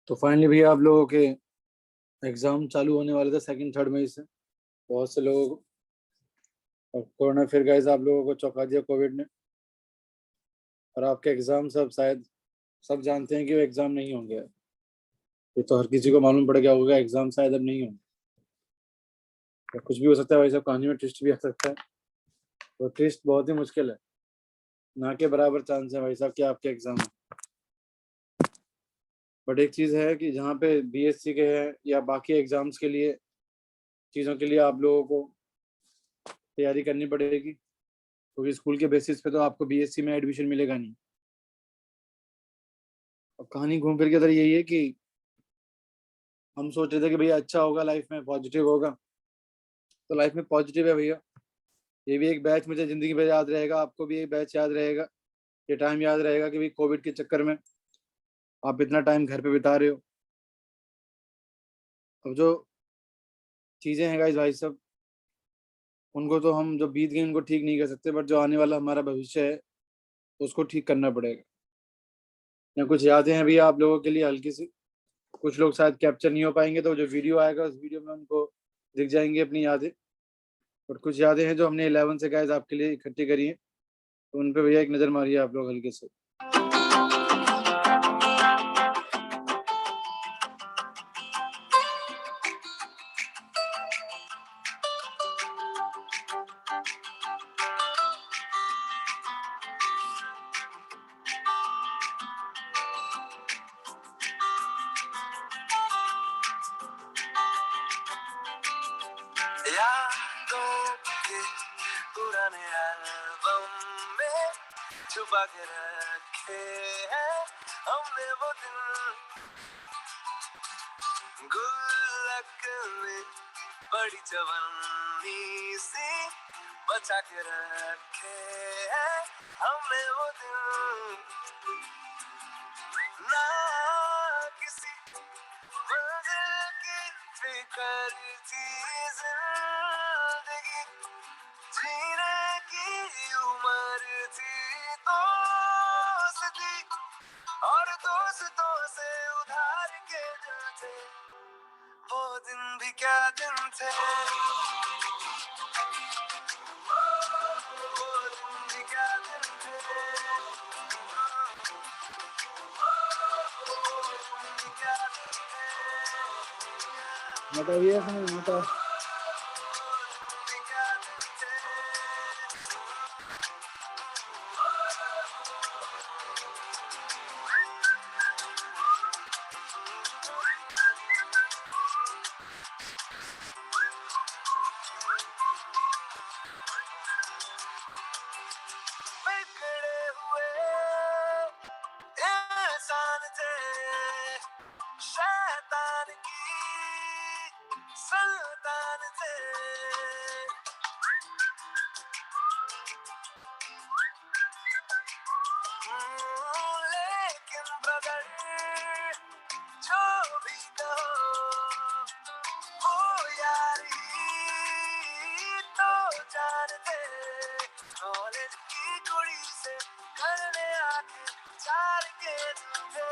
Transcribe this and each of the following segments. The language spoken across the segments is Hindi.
तो फाइनली भैया आप लोगों के एग्जाम चालू होने वाले थे 2-3 मई से। बहुत से लोगों को और कोरोना फिर गाइस आप लोगों को चौंका दिया कोविड ने। और आपके एग्जाम सब शायद सब जानते हैं कि वो एग्जाम नहीं होंगे। ये तो हर किसी को मालूम पड़ गया होगा एग्जाम शायद अब नहीं होंगे। और कुछ भी हो सकता है भाई साहब, कहानी में ट्विस्ट भी आ सकता है। वो ट्विस्ट बहुत ही मुश्किल है, ना के बराबर चांस है भाई साहब कि आपके एग्जाम है। बट एक चीज़ है कि जहाँ पे बीएससी के हैं या बाकी एग्जाम्स के लिए चीज़ों के लिए आप लोगों को तैयारी करनी पड़ेगी, क्योंकि स्कूल के बेसिस पे तो आपको बीएससी में एडमिशन मिलेगा नहीं। और कहानी घूम फिर के अंदर यही है कि हम सोच रहे थे कि भैया अच्छा होगा, लाइफ में पॉजिटिव होगा। तो लाइफ में पॉजिटिव है भैया। ये भी एक बैच मुझे जिंदगी भर याद रहेगा, आपको भी एक बैच याद रहेगा, ये टाइम याद रहेगा कि भाई कोविड के चक्कर में आप इतना टाइम घर पे बिता रहे हो। अब जो चीज़ें हैं गाइस भाई सब, उनको तो हम जो बीत गई उनको ठीक नहीं कर सकते, बट जो आने वाला हमारा भविष्य है उसको ठीक करना पड़ेगा। या कुछ यादें हैं भैया आप लोगों के लिए हल्की सी, कुछ लोग शायद कैप्चर नहीं हो पाएंगे, तो जो वीडियो आएगा उस वीडियो में उनको दिख जाएंगी अपनी यादें। और कुछ यादें हैं जो हमने 11 से गाइस आपके लिए इकट्ठी करी हैं, तो उन पे भैया एक नज़र मारिए आप लोग हल्के से। यादों के पुराने एल्बम में छुपा के रखे हैं हमने वो दिन, गुल्लक में बड़ी जवानी सी बचा के रखे हैं हमने वो दिन। ना किसी मंजिल की फिक्र थी, जिंदगी जीने की उम्र थी, दोस्ती और दोस्तों से उधार के दिल थे, वो दिन भी क्या दिन थे, वो दिन भी क्या दिन थे, वो दिन भी क्या दिन थे। बताइए बता। बिखरे हुए इंसान थे, शैतान की सुल्तान थे, लेकिन ब्रदर जो भी कहो वो यार ही तो जानते, कॉलेज की कुड़ी से करने आके चार के दिन थे,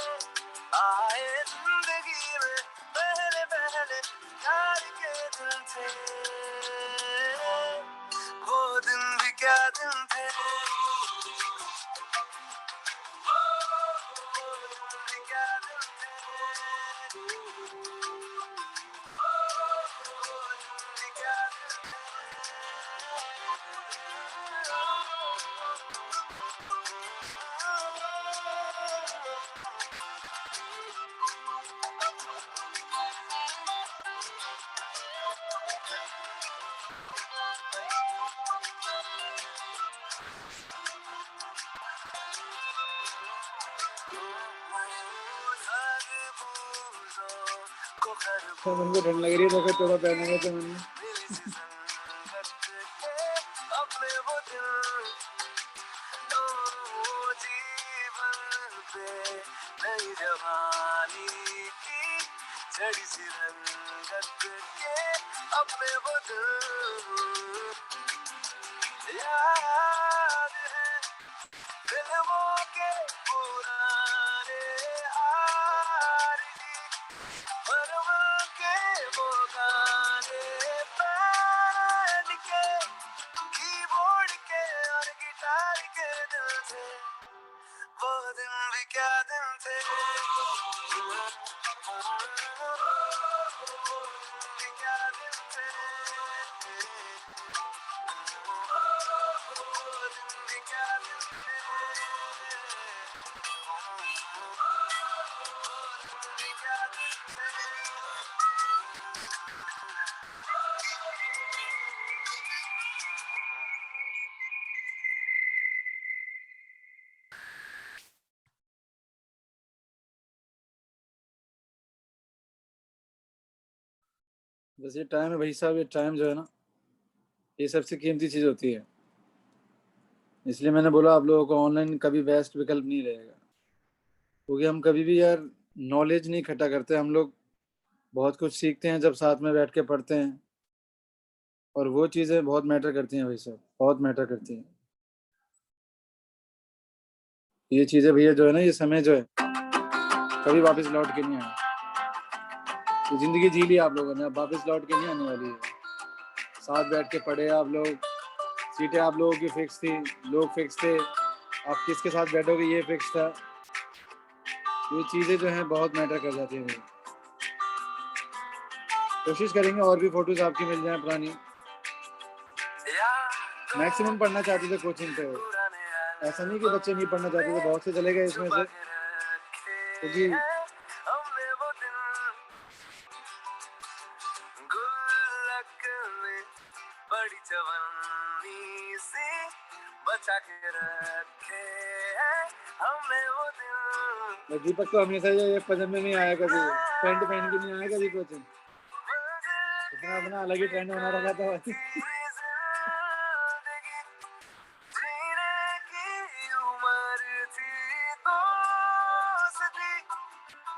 आए जिंदगी में पहले पहले प्यार के दिन थे, वो दिन भी क्या दिन थे, वो दिन भी क्या दिन थे, वो दिन भी क्या दिन थे। सब उनको ठंड लग रही है तो फिर थोड़ा पहनेंगे तो मैंने अपने वो दिल तो जीवन पे नई जवानी की जड़ी सी रंगत के अपने वो दिल याद है फिल्मों के पुराने आरज़ी भी क्या दिन थे। बस ये टाइम है भाई साहब, ये टाइम जो है ना, ये सबसे कीमती चीज़ होती है। इसलिए मैंने बोला आप लोगों को ऑनलाइन कभी बेस्ट विकल्प नहीं रहेगा, क्योंकि हम कभी भी यार नॉलेज नहीं इकट्ठा करते। हम लोग बहुत कुछ सीखते हैं जब साथ में बैठ के पढ़ते हैं, और वो चीज़ें बहुत मैटर करती हैं भाई साहब, बहुत मैटर करती हैं। ये चीज़ें भैया जो है ना, ये समय जो है कभी वापस लौट के नहीं आए। ये ज़िंदगी जी ली आप लोगों ने, अब वापस लौट के नहीं आने वाली है। साथ बैठ के पढ़े आप लोग, सीटें आप लोगों की फिक्स थी, लोग फिक्स थे, आप किसके साथ बैठोगे ये फिक्स था। ये चीज़ें जो हैं बहुत मैटर कर जाती हैं। कोशिश करेंगे और भी फोटोज आपकी मिल जाएं पुरानी। मैक्सिमम पढ़ना चाहते थे कोचिंग पे, ऐसा नहीं कि बच्चे नहीं पढ़ना चाहते थे, बहुत से चले गए इसमें से, क्योंकि हमने वो दिन गुल्लक में बड़ी जवानी सी बचा के रखे हैं। हमने वो दिन दीपक तो हमेशा ये पजामे में आया, कभी पैंट पहन के नहीं आया कभी कोचिंग। इतना अपना अलग ही ट्रेंड बना रखा था भाई। जीने की उम्र थी दोस्ती,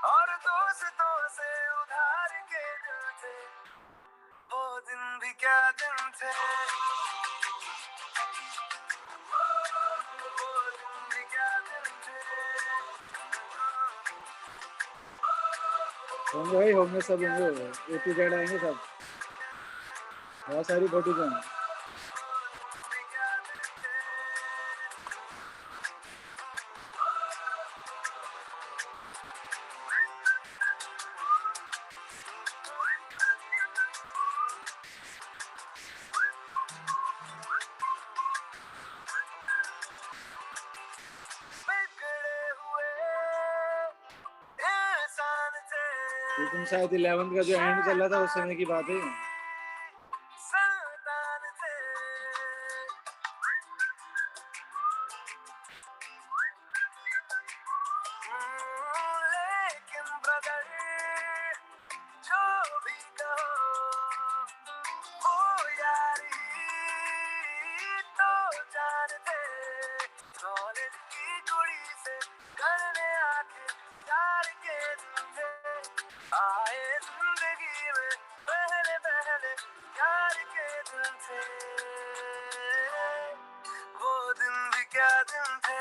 और दोस्तों से उधार के दिल थे। वो दिन भी क्या दिन थे। वो दिन भी क्या दिन थे। होंगे भाई, होंगे, सब होंगे, ए टू जेड आएंगे सब, बहुत सारी फोटोज हैं। बिगड़े हुए इंसान थे, ये तुम शायद 11th का जो एंड चल रहा था उस समय की बात है। शैतान थे। लेकिन ब्रदर जो भी कहो, वो यार ही तो जानते। कॉलेज की कुड़ी से करने आके प्यार के दिन थे। आए जिंदगी में पहले पहले प्यार के दिन थे। वो दिन भी क्या दिन थे।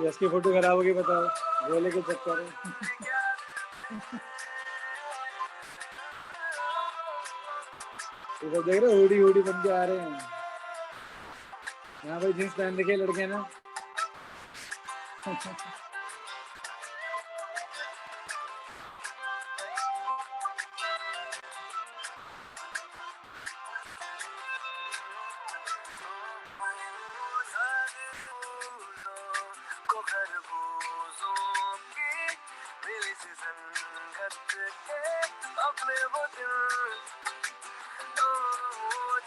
यस की फोटो खराब होगी बताओ, गोले के चक्कर में। ये सब देख रहे हो, हुडी हुडी बन के आ रहे हैं यहाँ भाई, जींस पहन रखे लड़के ना। अपने वो दिल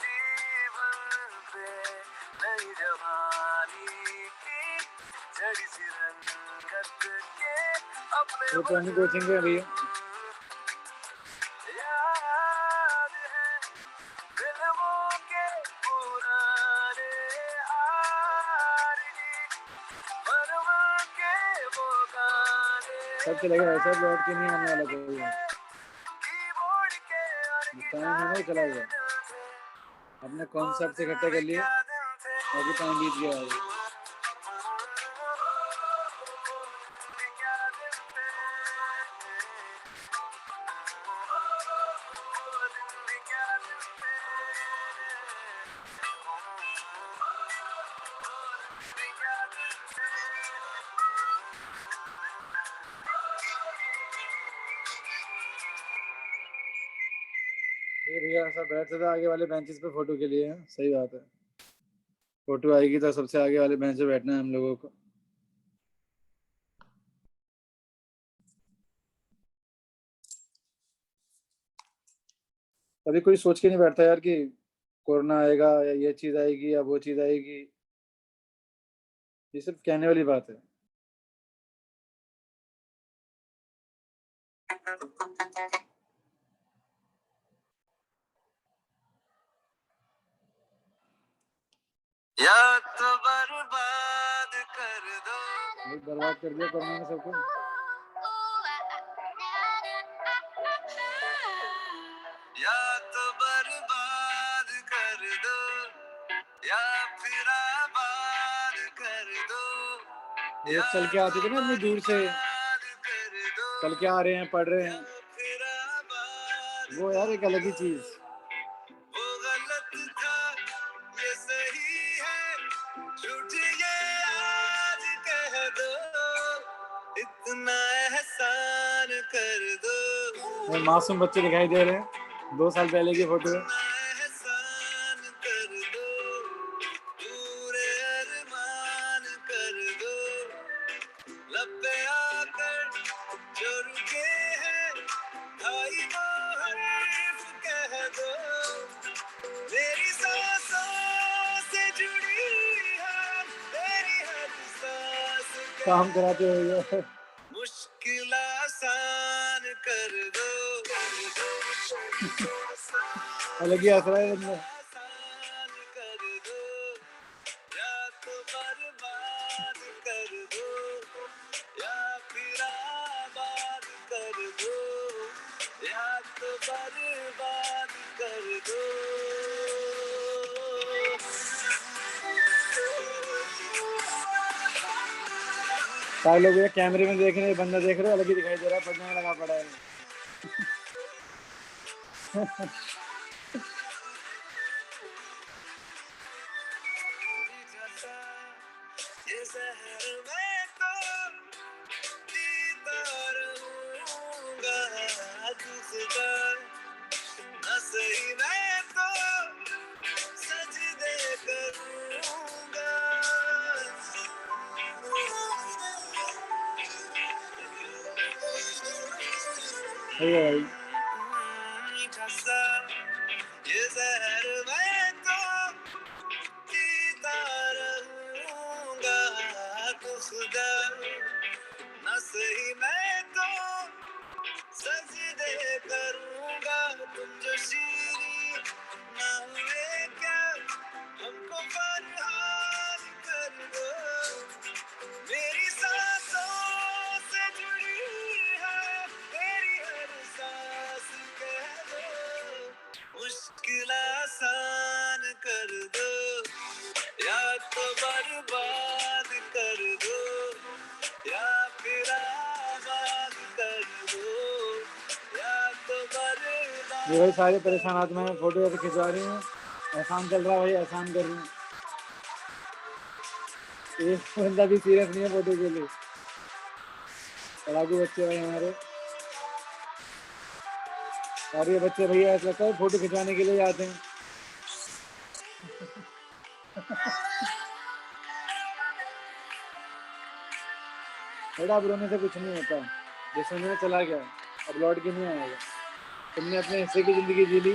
जीवन पे नई जवानी की जड़ी सी रंगत के अपने ये पुरानी कोचिंग पे भैया, याद है फिल्मों के पुराने आरही बर्मा के वो गाने सब चलेगा ऐसा, लौट के नहीं आने वाला कोई। कीबोर्ड के और टाइम है ना, वो चला गया, अपने कॉन्सेप्ट इकट्ठे कर लिए, अभी टाइम बीत गया है। ये भैया सब बैठते थे आगे वाले बेंचेस पे फोटो के लिए, सही बात है। फोटो आएगी तो सबसे आगे वाले बेंच पे बैठना है हम लोगों को। कभी कोई सोच के नहीं बैठता यार कि कोरोना आएगा या ये चीज आएगी या वो चीज आएगी। ये सिर्फ कहने वाली बात है। या तो बर्बाद कर दो, भाई बर्बाद कर दिया कोरोना ने सबको। या तो बर्बाद कर दो, या फिर आबाद कर दो, वो चल के आते थे ना इतनी दूर से, आबाद कर दो, चल के आ रहे हैं, पढ़ रहे हैं, फिर आबाद वो यार एक अलग ही चीज। वो गलत था ये सही है, झूठ ये आज कह दो, इतना एहसान कर दो, ये मासूम बच्चे दिखाई दे रहे हैं 2 साल पहले की फोटो है। इतना एहसान कर दो, पूरे अरमान कर दो, लब पे आकर जो रुके हैं भाई वो हर्फ कह दो, मेरी सांसों से जुड़ी है तेरी हर सांस कह काम कराते हुए मुश्किल आसान कर दो, अलग ही हंस रहा है बंदा। आसान कर दो, या तो बर्बाद कर दो, या फिर आबाद कर दो, या तो बर्बाद कर दो। सारे लोग ये कैमरे में देख रहे हैं, बंदा देख रहे हैं, अलग ही दिखाई दे रहा है, पढ़ने में लगा पड़ा है। ये जहर मैं तो पीता रहूंगा, दूसरा न सही मैं तो सजदे करूंगा, भाई मीठा सा ये जहर मैं तो पीता रहूंगा, खुदा न सही मैं तो सजदे करूंगा, तुम जो शीरी ना हुए क्या हमको फरहान कर दो, मेरी सांसों से जुड़ी है तेरी हर सांस कह दो, मुश्किल आसान कर दो, या तो बर्बाद कर दो, या फिर आबाद कर दो, या तो बर्बाद। ये भाई सारे परेशान आदमी में फोटो ऐसे खिंचवा रही हूँ। एहसान चल रहा है भाई, एहसान कर रही हूँ। एक बंदा भी सीरियस नहीं है फोटो के लिए। पढ़ाकू बच्चे भाई हमारे, और ये बच्चे भैया ऐसा लगता है फोटो खिंचवाने के लिए आते हैं। बेटा अब रोने से कुछ नहीं होता, जो समय चला गया अब लौट के नहीं आएगा। तुमने अपने हिस्से की जिंदगी जी ली,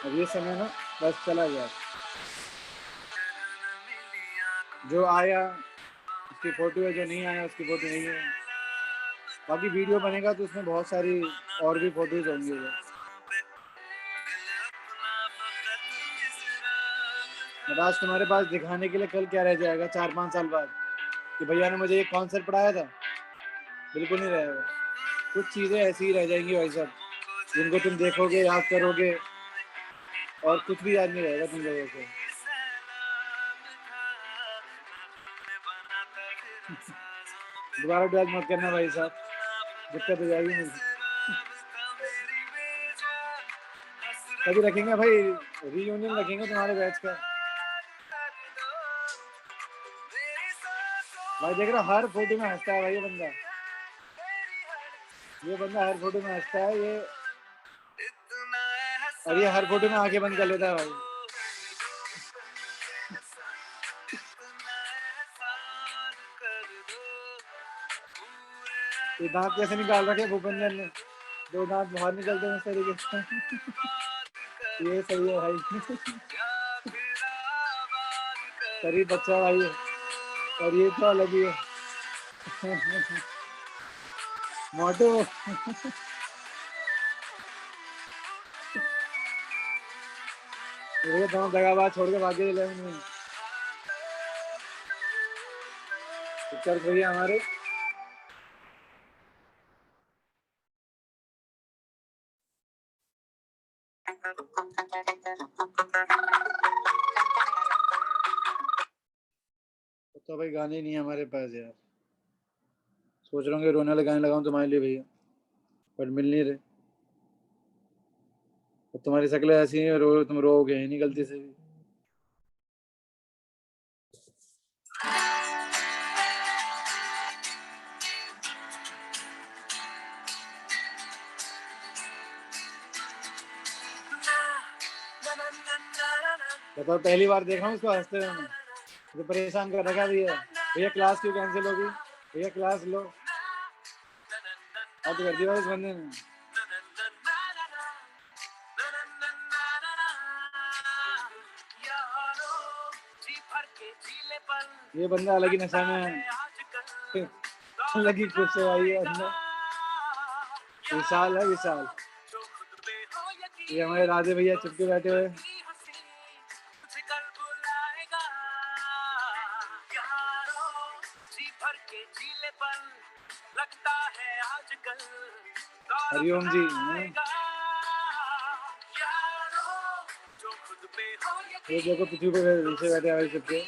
अब ये समय ना बस चला गया। जो आया उसकी फोटो है, जो नहीं आया उसकी फोटो नहीं है। बाकी वीडियो बनेगा तो उसमें बहुत सारी और भी फोटोज होंगी वो। बट आज तुम्हारे पास दिखाने के लिए कल क्या रह जाएगा 4-5 साल बाद कि भैया ने मुझे एक कॉन्सेप्ट पढ़ाया था? बिल्कुल नहीं रहेगा। कुछ चीज़ें ऐसी ही रह जाएंगी भाई साहब, जिनको तुम देखोगे, याद करोगे, और कुछ भी याद नहीं रहेगा तुम लोगों को। दोबारा ट्वेल्थ मत करना भाई साहब, दिक्कत हो जाएगी मुझे। कभी रखेंगे भाई, रीयूनियन रखेंगे तुम्हारे बैच का। भाई देख रहा हर फोटो में हंसता है भाई ये बंदा, ये बंदा हर फोटो में हंसता है ये, और ये हर फोटो में आंखें बंद कर लेता है भाई। ये दांत कैसे निकाल रखे भूपेंद्र ने, 2 दांत बाहर निकलते हैं इस तरीके से। ये सही है भाई। करीब बच्चा भाई है, और ये तो अलग ही है। मोटो। ये दोनों दगाबाज छोड़ के भागे ले पिक्चर भैया हमारे। तो भाई गाने नहीं है हमारे पास यार, सोच रहा हूँ कि रोने वाले गाने लगाऊं तुम्हारे लिए भैया, पर मिल नहीं रहे। तो तुम्हारी शक्ल ऐसी है, तुम रोओगे ही नहीं गलती से भी। बताओ, पहली बार देख रहा हूँ उसको हंसते हुए मैं, तो परेशान कर रखा भैया। भैया क्लास क्यों कैंसिल होगी, भैया क्लास लो। अब कर दिया इस बंदे ने। ये बंदा अलग ही नशा में है, अलग ही खुश है भाई ये बंदा। विशाल है विशाल। ये हमारे राधे भैया चुपके बैठे हुए। हरिओम जी। ये देखो पृथ्वी पे नीचे बैठे भाई चुपके।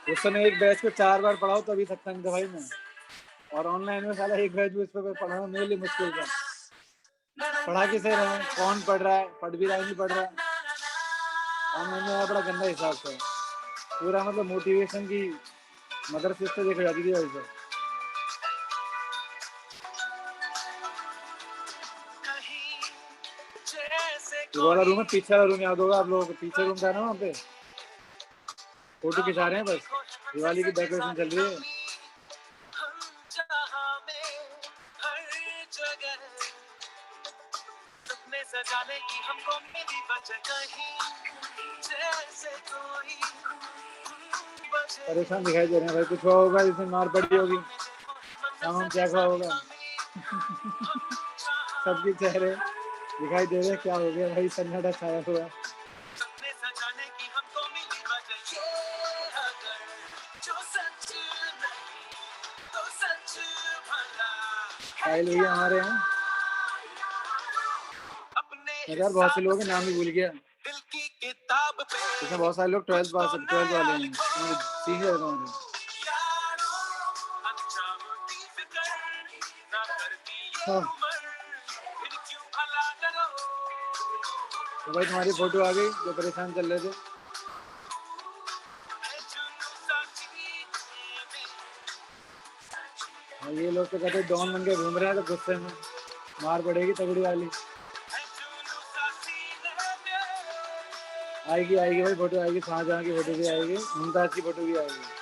उस समय एक बैच को 4 बार पढ़ाओ तो अभी सकता नहीं था भाई मैं, और ऑनलाइन में साला एक बैच में इस पे पढ़ाना मेरे लिए मुश्किल था। पढ़ा किसे रहे हैं, कौन पढ़ रहा है, पढ़ भी रहा है नहीं पढ़ रहा है। ऑनलाइन में बड़ा गंदा हिसाब से पूरा, मतलब मोटिवेशन की मदरसे से देखा जाती थी वैसे। ये वाला रूम है, पीछे वाला रूम याद होगा आप लोगों को, पीछे रूम था ना, वहाँ पे फोटो खिंचा रहे हैं बस, दिवाली की डेकोरेशन चल रही है। सजाने की हमको मिली वजह कहीं, जैसे कोई परेशान दिखाई दे रहे हैं भाई। कुछ हुआ होगा जिसमें मार पड़ी होगी, हम क्या हुआ होगा। सबके चेहरे दिखाई दे रहे हैं, क्या हो गया भाई, सन्नाटा छाया हुआ। भैया हमारे यहाँ यार बहुत से लोग हैं, नाम ही भूल गया। इसमें बहुत सारे लोग 12th वाले हैं, सीनियर है हमारे। हाँ। तो भाई तुम्हारी फोटो आ गई, जो परेशान चल रहे थे। हाँ, ये लोग तो कहते डॉन बन के घूम रहे हैं, तो गुस्से में मार पड़ेगी तगड़ी वाली। आएगी आएगी भाई फोटो आएगी, शाहजहां की फोटो भी आएगी, मुमताज की फोटो भी आएगी।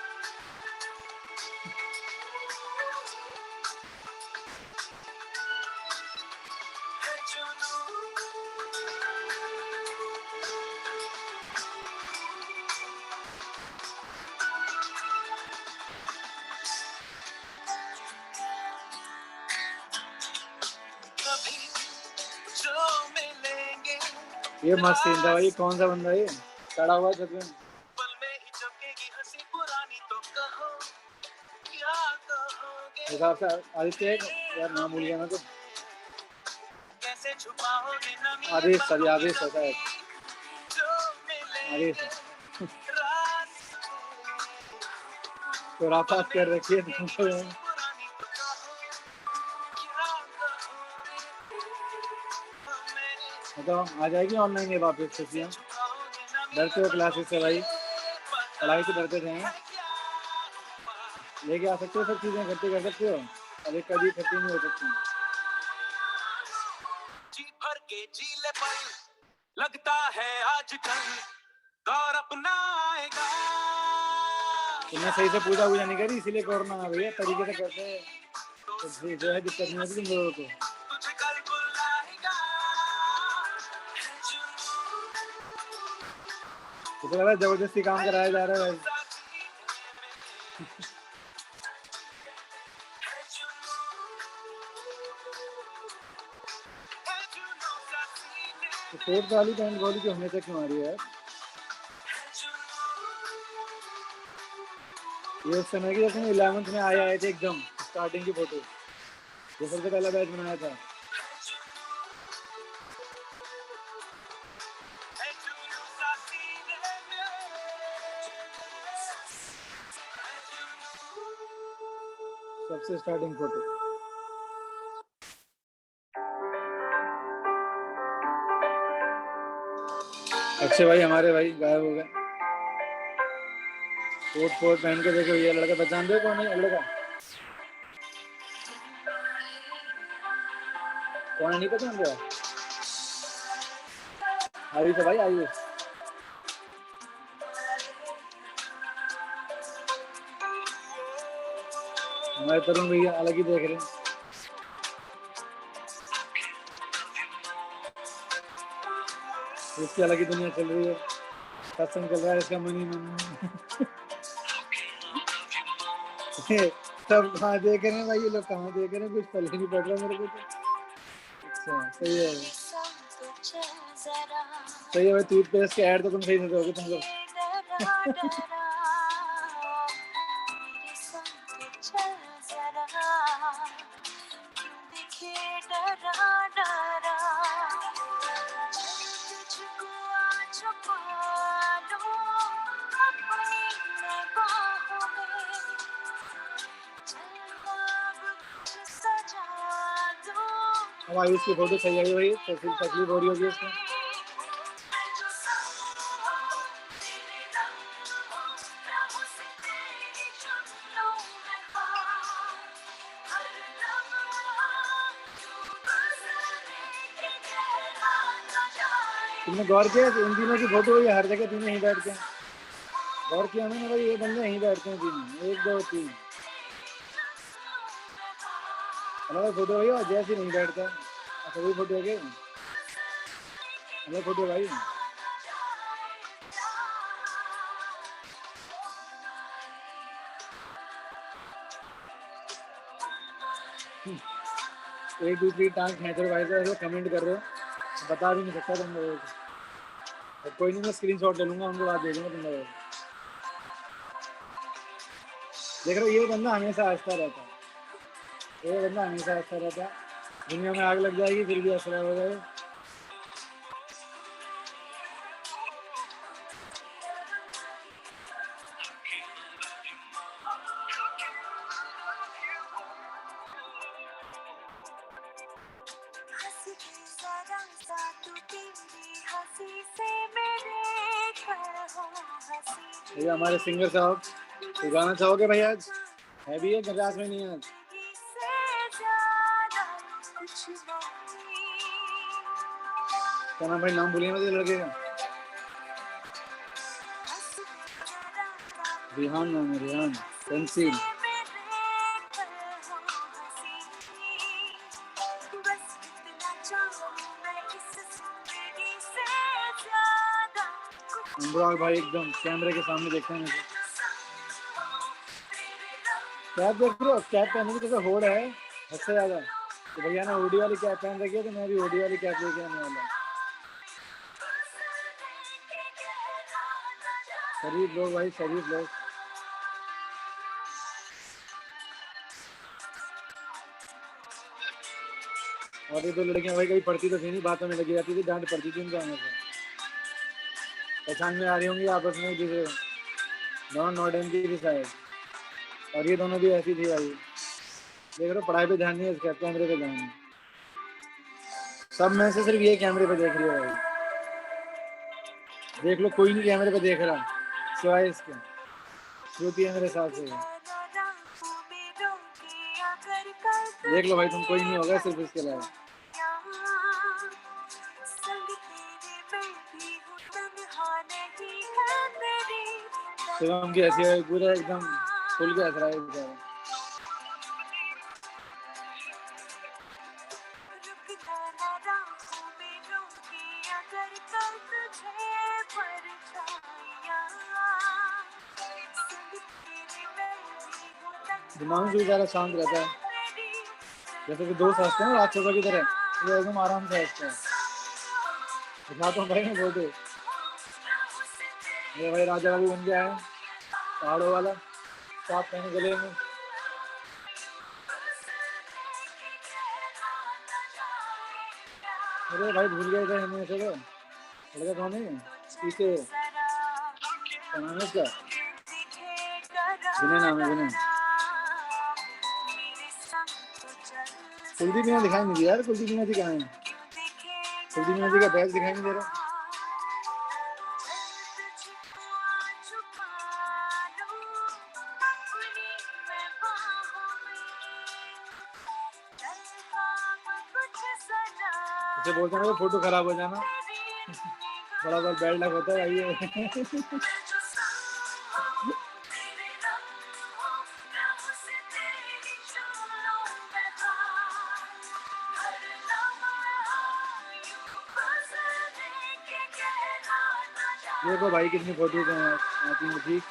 ये मस्त सीन था भाई। कौन सा बंदा ये खड़ा हुआ छत में? हिसाब से आदित्य यार, नाम भूल गया मैं तो। आदेश, सॉरी आदेश होता है, आदेश। खुराफात कर रखी है तुमको। बताओ आ जाएगी ऑनलाइन ये वापस छुट्टियाँ? डरते हो क्लासेस से भाई? पढ़ाई से डरते थे हैं? लेके आ सकते हो सब चीज़ें, इकट्ठी कर सकते हो, अब एक कभी इकट्ठी नहीं हो सकती। जी भर के जी ले पल, लगता है आजकल दौर अपना आएगा। तुमने सही से पूजा वूजा नहीं करी इसीलिए कोरोना आ गई है, तरीके से करते हैं तो जो है दिक्कत नहीं होती तुम लोगों को। तुझे कल बुलाएगा। तो लग रहा है जबरदस्ती काम कराया जा रहा है भाई। तो कोर्ट वाली बहन बोली कि हमेशा क्यों आ रही है यार? ये उस समय की जब तुम 11th में आए थे एकदम स्टार्टिंग की फोटो, जो सबसे पहला बैच बनाया था। सबसे स्टार्टिंग फोटो। अच्छे भाई हमारे भाई गायब हो गए। कोट कोट पहन के देखो, ये लड़का पहचान दो कौन है लड़का? कौन है नहीं पहचान रहा? आयुष है भाई, आयुष। हमारे तरुण भैया अलग ही देख रहे हैं। इसकी अलग ही दुनिया चल रही है, सत्संग चल रहा है इसका मनी मन। सब कहाँ देख रहे हैं भाई, ये लोग कहाँ देख रहे हैं, कुछ पल्ले नहीं पड़ रहा मेरे को तो। अच्छा सही है, सही है भाई। टूथपेस्ट के ऐड तो तुम सही से दोगे तुम लोग। अब आयुष की फोटो सही आई भाई, तो फिर तकलीफ हो रही होगी इसको। तुमने गौर किया इन तीनों की फोटो हुई हर जगह तीनों यहीं बैठते हैं? गौर किया मैंने भाई, ये बंदे यहीं बैठते हैं तीनों, 1 2 3 अलग फोटो भाई, और जैसे नहीं बैठता। अच्छा वही फोटो है क्या? अलग फोटो भाई। एक दूसरी टांग खींच रहे भाई, ऐसे कमेंट कर रहे हो, बता भी नहीं सकता तुम लोगों को। कोई नहीं, मैं स्क्रीनशॉट ले लूंगा, उनके बाद दे दूंगा तुम लोगों को। देख रहे हो, ये बंदा हमेशा हंसता रहता है, ये बंदा हमेशा हंसता रहता है। दुनिया में आग लग जाएगी फिर भी हंस रहा हो जाए। ये हमारे सिंगर साहब, तो गाना चाहोगे भाई? आज है भी है गजास में नहीं है आज? क्या नाम भाई, नाम भूलिए मुझे लड़के का। रिहान नाम है, रिहान तंसील। अनुराग भाई एकदम कैमरे के सामने देखते हैं मुझे। कैप देख रहे हो, कैप पहनने की जैसे होड़ है हद से ज्यादा। तो भैया ने ओडी वाली कैप पहन रखी है, तो मैं भी ओडी वाली कैप लेके आने वाला हूँ। शरीफ लोग भाई, शरीफ लोग। और ये 2 लड़कियां भाई कभी पढ़ती तो थी नहीं, बातों में लगी रहती थी, डांट पड़ती थी उनका हमेशा। पहचान में आ रही होंगी आपस में, जैसे नॉन नॉर्डन की भी शायद। और ये दोनों भी ऐसी थी भाई, देख रहे हो पढ़ाई पे ध्यान नहीं है इसका, कैमरे पे ध्यान है। सब में से सिर्फ ये कैमरे पे देख रही है भाई, देख लो कोई नहीं कैमरे पे देख रहा सिवाय इसके, श्रुति है मेरे साथ से। देख लो भाई तुम, कोई नहीं होगा सिर्फ इसके अलावा। शिवम की ऐसी है पूरा एकदम खुल के हंस रहा है बेचारा। दिमाग से बेचारा शांत रहता है, जैसे कि दोस्त हंसते हैं राक्षसों की तरह, ये एकदम आराम से हंसते हैं। दिखाता हूँ भाई मैं फोटो, ये भाई राजा बाबू बन गया है पहाड़ों वाला, साफ पहने गले में। अरे भाई भूल गए थे हमें से, तो लड़का कौन है पीछे बनाने का, विनय नाम है विनय। कुलदीप ने दिखाई नहीं दिया यार, कुलदीप ने कहाँ है, कुलदीप ने का बैग दिखाई नहीं दे रहा। उसे बोलते हैं फोटो खराब हो जाना, बड़ा बार बैड लक होता है भाई ये। देखो भाई कितनी फोटोज आती हैं ठीक,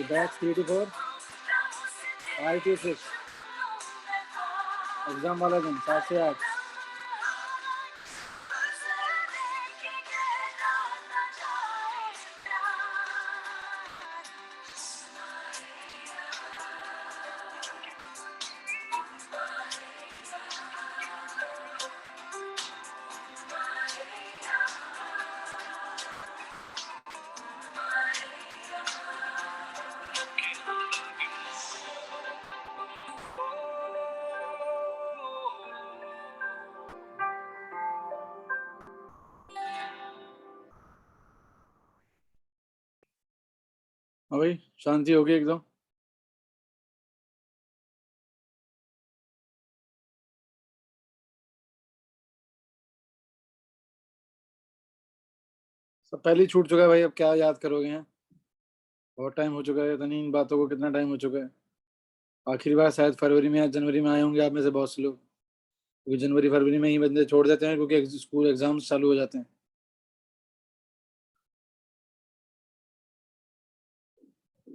बैच 3 to 4, 5 to 6, एग्जाम वाला दिन 7 से 8। हाँ भाई शांति हो गई एकदम। सब पहले ही छूट चुका है भाई, अब क्या याद करोगे हैं, बहुत टाइम हो चुका है, इतनी इन बातों को कितना टाइम हो चुका है। आखिरी बार शायद फरवरी में या जनवरी में आए होंगे आप में से बहुत से लोग, क्योंकि जनवरी फरवरी में ही बंदे छोड़ देते हैं क्योंकि स्कूल एग्जाम्स चालू हो जाते हैं।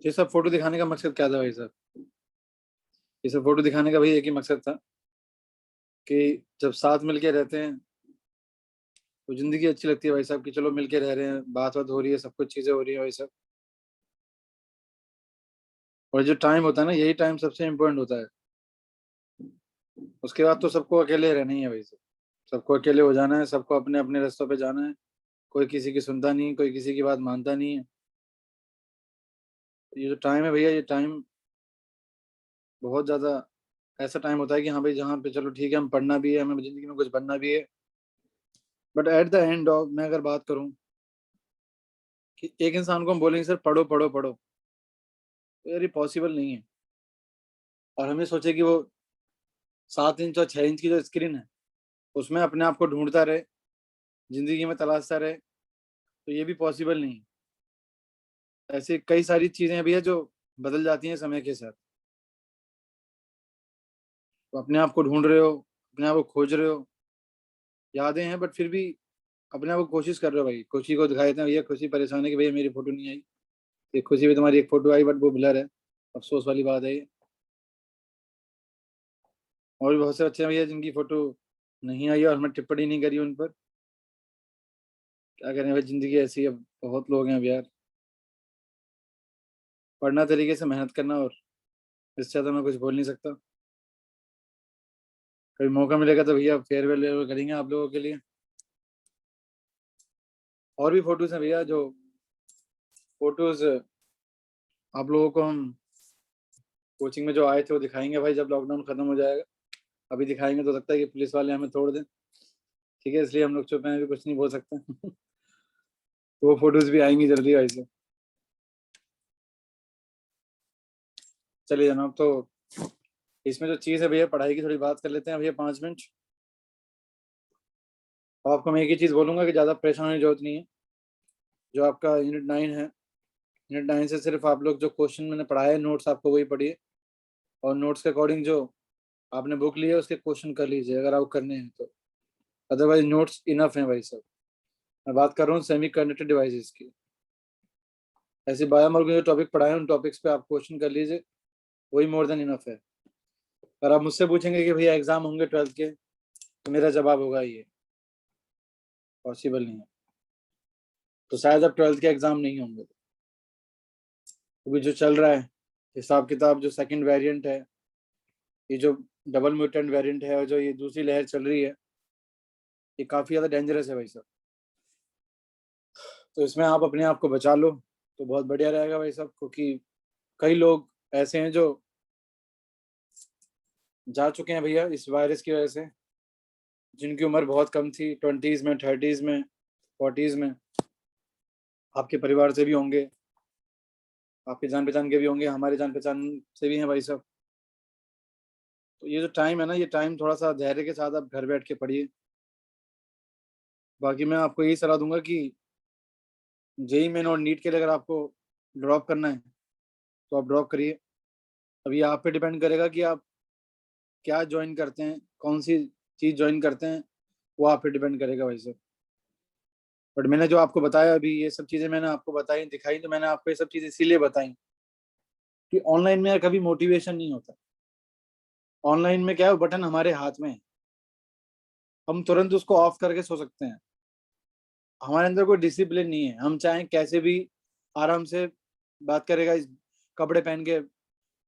ये सब फोटो दिखाने का मकसद क्या था भाई साहब, ये सब फोटो दिखाने का भाई एक ही मकसद था कि जब साथ मिलके रहते हैं तो जिंदगी अच्छी लगती है भाई साहब, कि चलो मिलके रह रहे हैं, बात बात हो रही है, सब कुछ चीजें हो रही है भाई साहब। और जो टाइम होता है ना, यही टाइम सबसे इम्पोर्टेंट होता है। उसके बाद तो सबको अकेले रहना ही है भाई साहब, सबको अकेले हो जाना है, सबको अपने अपने रास्तों पे जाना है, कोई किसी की सुनता नहीं, कोई किसी की बात मानता नहीं है। ये जो टाइम है भैया, ये टाइम बहुत ज्यादा ऐसा टाइम होता है कि हाँ भाई जहाँ पे चलो ठीक है, हम पढ़ना भी है, हमें जिंदगी में कुछ बनना भी है, but at the end of मैं अगर बात करूँ कि एक इंसान को हम बोलेंगे सर पढ़ो पढ़ो पढ़ो, तो यार ये पॉसिबल नहीं है। और हमें सोचे कि वो 7 इंच और 6 इंच की जो स्क्रीन है उसमें अपने आप को ढूंढता रहे, जिंदगी में तलाशता रहे, तो ये भी पॉसिबल नहीं है। ऐसे कई सारी चीजें भी है जो बदल जाती हैं समय के साथ। तो अपने आप को ढूंढ रहे हो, अपने आप को खोज रहे हो, यादें हैं बट फिर भी अपने आप को कोशिश कर रहे हो भाई। खुशी को दिखाए थे भैया, खुशी परेशान है कि भैया मेरी फोटो नहीं आई, ये खुशी भी तुम्हारी एक फोटो आई बट वो ब्लर है, अफसोस वाली बात है ये। और भी बहुत से बच्चे हैं भैया जिनकी फोटो नहीं आई और हमने टिप्पणी नहीं करी उन पर, क्या करें भाई, जिंदगी ऐसी है, बहुत लोग हैं अब यार। पढ़ना तरीके से मेहनत करना, और इससे ज्यादा मैं कुछ बोल नहीं सकता। कभी मौका मिलेगा तो भैया फेयरवेल करेंगे आप लोगों के लिए। और भी फोटोज हैं भैया, जो फोटोज आप लोगों को हम कोचिंग में जो आए थे वो दिखाएंगे भाई, जब लॉकडाउन खत्म हो जाएगा। अभी दिखाएंगे तो लगता है कि पुलिस वाले हमें तोड़ दें, ठीक है, इसलिए हम लोग चुप हैं, अभी कुछ नहीं बोल सकते। तो वो फोटोज भी आएंगी जल्दी भाई से। चलिए जनाब, तो इसमें जो चीज़ है भैया, पढ़ाई की थोड़ी बात कर लेते हैं भैया 5 मिनट। और आपको मैं एक ही चीज़ बोलूंगा कि ज़्यादा परेशान होने की जरूरत नहीं है। जो आपका यूनिट 9 है, यूनिट 9 से सिर्फ आप लोग जो क्वेश्चन मैंने पढ़ाया है, नोट्स आपको वही पढ़िए, और नोट्स के अकॉर्डिंग जो आपने बुक ली है उसके क्वेश्चन कर लीजिए अगर आपको करने हैं तो। अदरवाइज नोट्स इनफ है भाई साहब। मैं बात कर रहा हूँ सेमी कंडक्टर डिवाइसेस की। ऐसे बायोमॉल के जो टॉपिक पढ़ाए हैं उन टॉपिक्स पे आप क्वेश्चन कर लीजिए, वही मोर देन इनफ है। अगर आप मुझसे पूछेंगे कि भैया एग्जाम होंगे 12th के, तो मेरा जवाब होगा ये पॉसिबल नहीं है। तो शायद अब 12th के एग्जाम नहीं होंगे। अभी जो चल रहा है हिसाब किताब, जो सेकंड वेरिएंट है, ये जो डबल म्यूटेंट वेरिएंट है, और जो ये दूसरी लहर चल रही है, ये काफी ज्यादा डेंजरस है भाई साहब। तो इसमें आप अपने आप को बचा लो तो बहुत बढ़िया रहेगा भाई साहब, क्योंकि कई लोग ऐसे हैं जो जा चुके हैं भैया इस वायरस की वजह से, जिनकी उम्र बहुत कम थी, 20s में, 30s में, 40s में। आपके परिवार से भी होंगे, आपके जान पहचान के भी होंगे, हमारे जान पहचान से भी हैं भाई साहब। तो ये जो टाइम है ना, ये टाइम थोड़ा सा धैर्य के साथ आप घर बैठ के पढ़िए। बाकी मैं आपको यही सलाह दूंगा कि जेई मेन और नीट के लिए अगर आपको ड्रॉप करना है तो आप ड्रॉप करिए। अभी आप पे डिपेंड करेगा कि आप क्या ज्वाइन करते हैं, कौन सी चीज़ ज्वाइन करते हैं, वो आप पे डिपेंड करेगा भाई साहब। बट मैंने जो आपको बताया अभी, ये सब चीज़ें मैंने आपको बताई दिखाई, तो मैंने आपको ये सब चीज़ें इसीलिए बताई कि ऑनलाइन में कभी मोटिवेशन नहीं होता। ऑनलाइन में क्या है, बटन हमारे हाथ में है, हम तुरंत उसको ऑफ करके सो सकते हैं। हमारे अंदर कोई डिसिप्लिन नहीं है, हम चाहें कैसे भी आराम से बात करेगा, इस कपड़े पहन के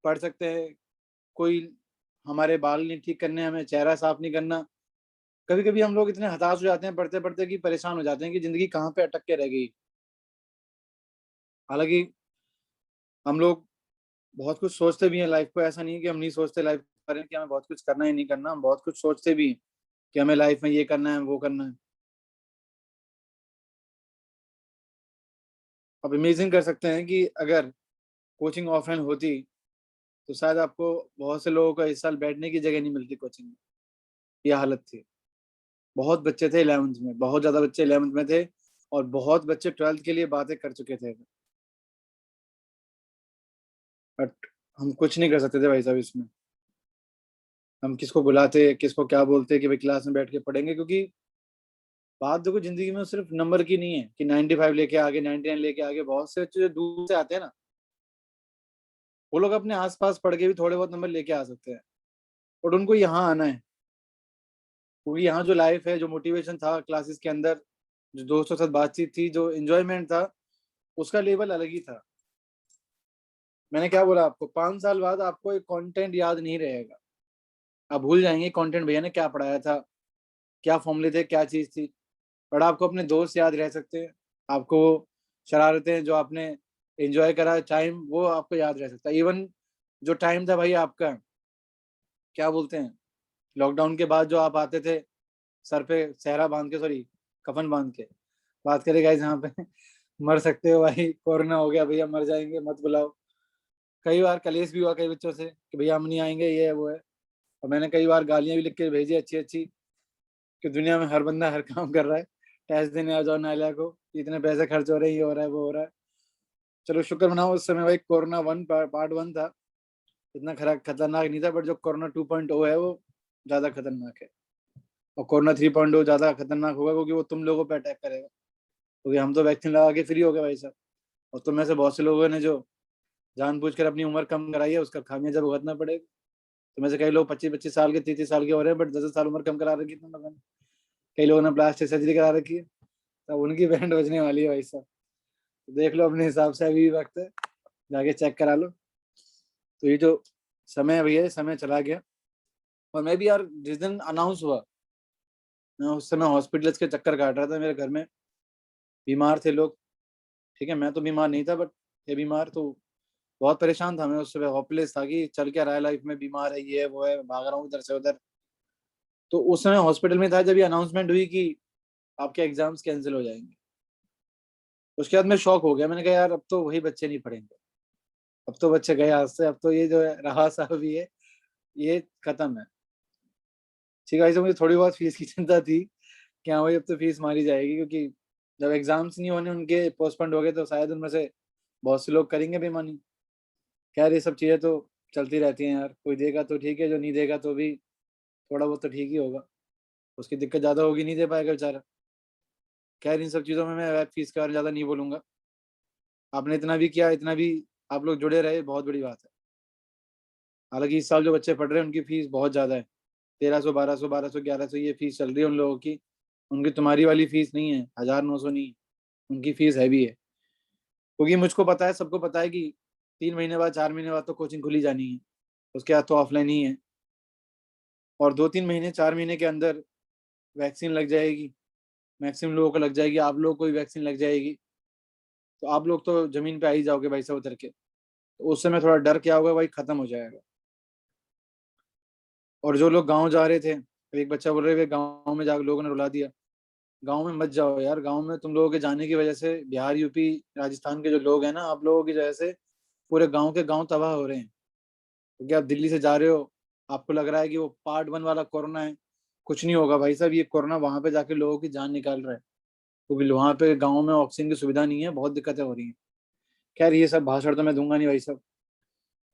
पढ़ सकते हैं। कोई हमारे बाल नहीं ठीक करने, हमें चेहरा साफ नहीं करना। कभी कभी हम लोग इतने हताश हो जाते हैं पढ़ते पढ़ते कि परेशान हो जाते हैं कि जिंदगी कहाँ पे अटक के रह गई। हालांकि हम लोग बहुत कुछ सोचते भी हैं लाइफ को, ऐसा नहीं है कि हम नहीं सोचते लाइफ करें कि हमें बहुत कुछ करना है नहीं करना, हम बहुत कुछ सोचते भी हैं कि हमें लाइफ में ये करना है वो करना है। आप इमेजिन कर सकते हैं कि अगर कोचिंग ऑफलाइन होती तो शायद आपको, बहुत से लोगों को इस साल बैठने की जगह नहीं मिलती कोचिंग में। यह हालत थी। बहुत बच्चे थे 11th में, बहुत ज्यादा बच्चे 11th में थे, और बहुत बच्चे 12th के लिए बातें कर चुके थे। बट हम कुछ नहीं कर सकते थे भाई साहब इसमें। हम किसको बुलाते, किसको क्या बोलते कि भाई क्लास में बैठ के पढ़ेंगे, क्योंकि बात देखो जिंदगी में सिर्फ नंबर की नहीं है कि 95 लेके आगे, 99 लेके आगे। बहुत से बच्चे जो दूर से आते हैं ना, वो लोग अपने आसपास पढ़ के भी थोड़े बहुत नंबर लेके आ सकते हैं, बट उनको यहाँ आना है। क्योंकि यहाँ जो लाइफ है, जो मोटिवेशन था क्लासेस के अंदर, जो दोस्तों के साथ बातचीत थी, जो एंजॉयमेंट था, उसका लेवल अलग ही था। मैंने क्या बोला आपको, 5 साल बाद आपको एक कंटेंट याद नहीं रहेगा। आप भूल जाएंगे कंटेंट भैया ने क्या पढ़ाया था, क्या फॉर्मूले थे, क्या चीज थी। बट आपको अपने दोस्त याद रह सकते हैं, आपको शरारतें जो आपने एंजॉय करा टाइम, वो आपको याद रह सकता है। इवन जो टाइम था भाई आपका, क्या बोलते हैं, लॉकडाउन के बाद जो आप आते थे सर पे सहरा बांध के, सॉरी कफन बांध के, बात करें गाइस यहाँ पे। मर सकते हो भाई, कोरोना हो गया भैया, मर जाएंगे मत बुलाओ। कई बार कलेश भी हुआ कई बच्चों से कि भैया हम नहीं आएंगे, ये है वो है। और मैंने कई बार गालियां भी लिख के भेजी अच्छी अच्छी, कि दुनिया में हर बंदा हर काम कर रहा है, टैक्स देने आ जाओ नालिया को, इतने पैसे खर्च हो रहे हैं, ये हो रहा है वो हो रहा है। चलो शुक्र मनाओ, उस समय भाई कोरोना 1 पार्ट 1 था, इतना खतरनाक नहीं था। बट जो कोरोना 2.0 है वो ज्यादा खतरनाक है। और कोरोना 3.0 ज्यादा खतरनाक होगा, क्योंकि वो तुम लोगों पे अटैक करेगा। क्योंकि हम तो वैक्सीन लगा के फ्री हो गए भाई साहब, और तुम में से बहुत से लोगों ने जो जानबूझकर अपनी उम्र कम कराई है, उसका खामियाजा भुगतना पड़ेगा। तो में से कई लोग 25-25 साल के, 30-30 साल के हो रहे हैं, बट 10 साल उम्र कम करा रखी है तुम लोगों ने। कई लोगों ने प्लास्टिक सर्जरी करा रखी है, तब उनकी बैंड बजने वाली है भाई साहब। तो देख लो अपने हिसाब से, अभी भी वक्त है, जाके चेक करा लो। तो ये जो समय है भैया, ये समय चला गया। और मैं भी यार जिस दिन अनाउंस हुआ, मैं उस समय हॉस्पिटल्स के चक्कर काट रहा था, मेरे घर में बीमार थे लोग। ठीक है, मैं तो बीमार नहीं था, बट थे बीमार। तो बहुत परेशान था मैं उस समय, होपलेस था कि चल क्या रहा है लाइफ में, बीमार है, ये है वो है, भाग रहा हूँ इधर से उधर। तो उस समय हॉस्पिटल में था जब ये अनाउंसमेंट हुई कि आपके एग्जाम्स कैंसिल हो जाएंगे। उसके बाद मैं शॉक हो गया, मैंने कहा यार अब तो वही बच्चे नहीं पढ़ेंगे, अब तो बच्चे गए हाथ से, अब तो ये जो है रहा साहब भी है, ये खत्म है। ठीक है, ऐसे मुझे थोड़ी बहुत फीस की चिंता थी कि हाँ भाई अब तो फीस मारी जाएगी, क्योंकि जब एग्जाम्स नहीं होने उनके, पोस्टपोन्ड हो गए, तो शायद उनमें से बहुत से लोग करेंगे बेईमानी। खैर ये सब चीजें तो चलती रहती हैं यार, कोई देगा तो ठीक है, जो नहीं देगा तो भी थोड़ा बहुत तो ठीक ही होगा, उसकी दिक्कत ज्यादा होगी, नहीं दे पाएगा बेचारा। खैर इन सब चीजों में मैं वेब फीस के बारे में ज्यादा नहीं बोलूंगा। आपने इतना भी किया, इतना भी आप लोग जुड़े रहे, बहुत बड़ी बात है। हालांकि इस साल जो बच्चे पढ़ रहे हैं उनकी फीस बहुत ज्यादा है, 1300, 1200, 1200, 1100 ये फीस चल रही है उन लोगों की। उनकी तुम्हारी वाली फीस नहीं है, 1900 नहीं, उनकी फीस हैवी है। क्योंकि मुझको पता है, सबको पता है कि 3 महीने बाद, 4 महीने बाद तो कोचिंग खुली जानी है, उसके बाद तो ऑफलाइन ही है। और 2-3 महीने, 4 महीने के अंदर वैक्सीन लग जाएगी, मैक्सिमम लोगों को लग जाएगी, आप लोगों को भी वैक्सीन लग जाएगी, तो आप लोग तो जमीन पे आ ही जाओगे भाई साहब उतर के। तो उस समय थोड़ा डर क्या होगा भाई, खत्म हो जाएगा। और जो लोग गाँव जा रहे थे, एक बच्चा बोल रहे थे गाँव में जाकर लोगों ने रुला दिया। गाँव में मत जाओ यार, गाँव में तुम लोगों के जाने की वजह से बिहार, यूपी, राजस्थान के जो लोग हैं ना, आप लोगों की वजह से पूरे गाँव के गाँव तबाह हो रहे हैं। क्योंकि आप दिल्ली से जा रहे हो, आपको लग रहा है कि वो पार्ट 1 वाला कोरोना है। कुछ नहीं होगा भाई साहब, ये कोरोना वहां पे जाके लोगों की जान निकाल रहा है, क्योंकि वहां पे गाँव में ऑक्सीजन की सुविधा नहीं है, बहुत दिक्कतें हो रही हैं। खैर ये सब भाषण तो मैं दूंगा नहीं भाई साहब,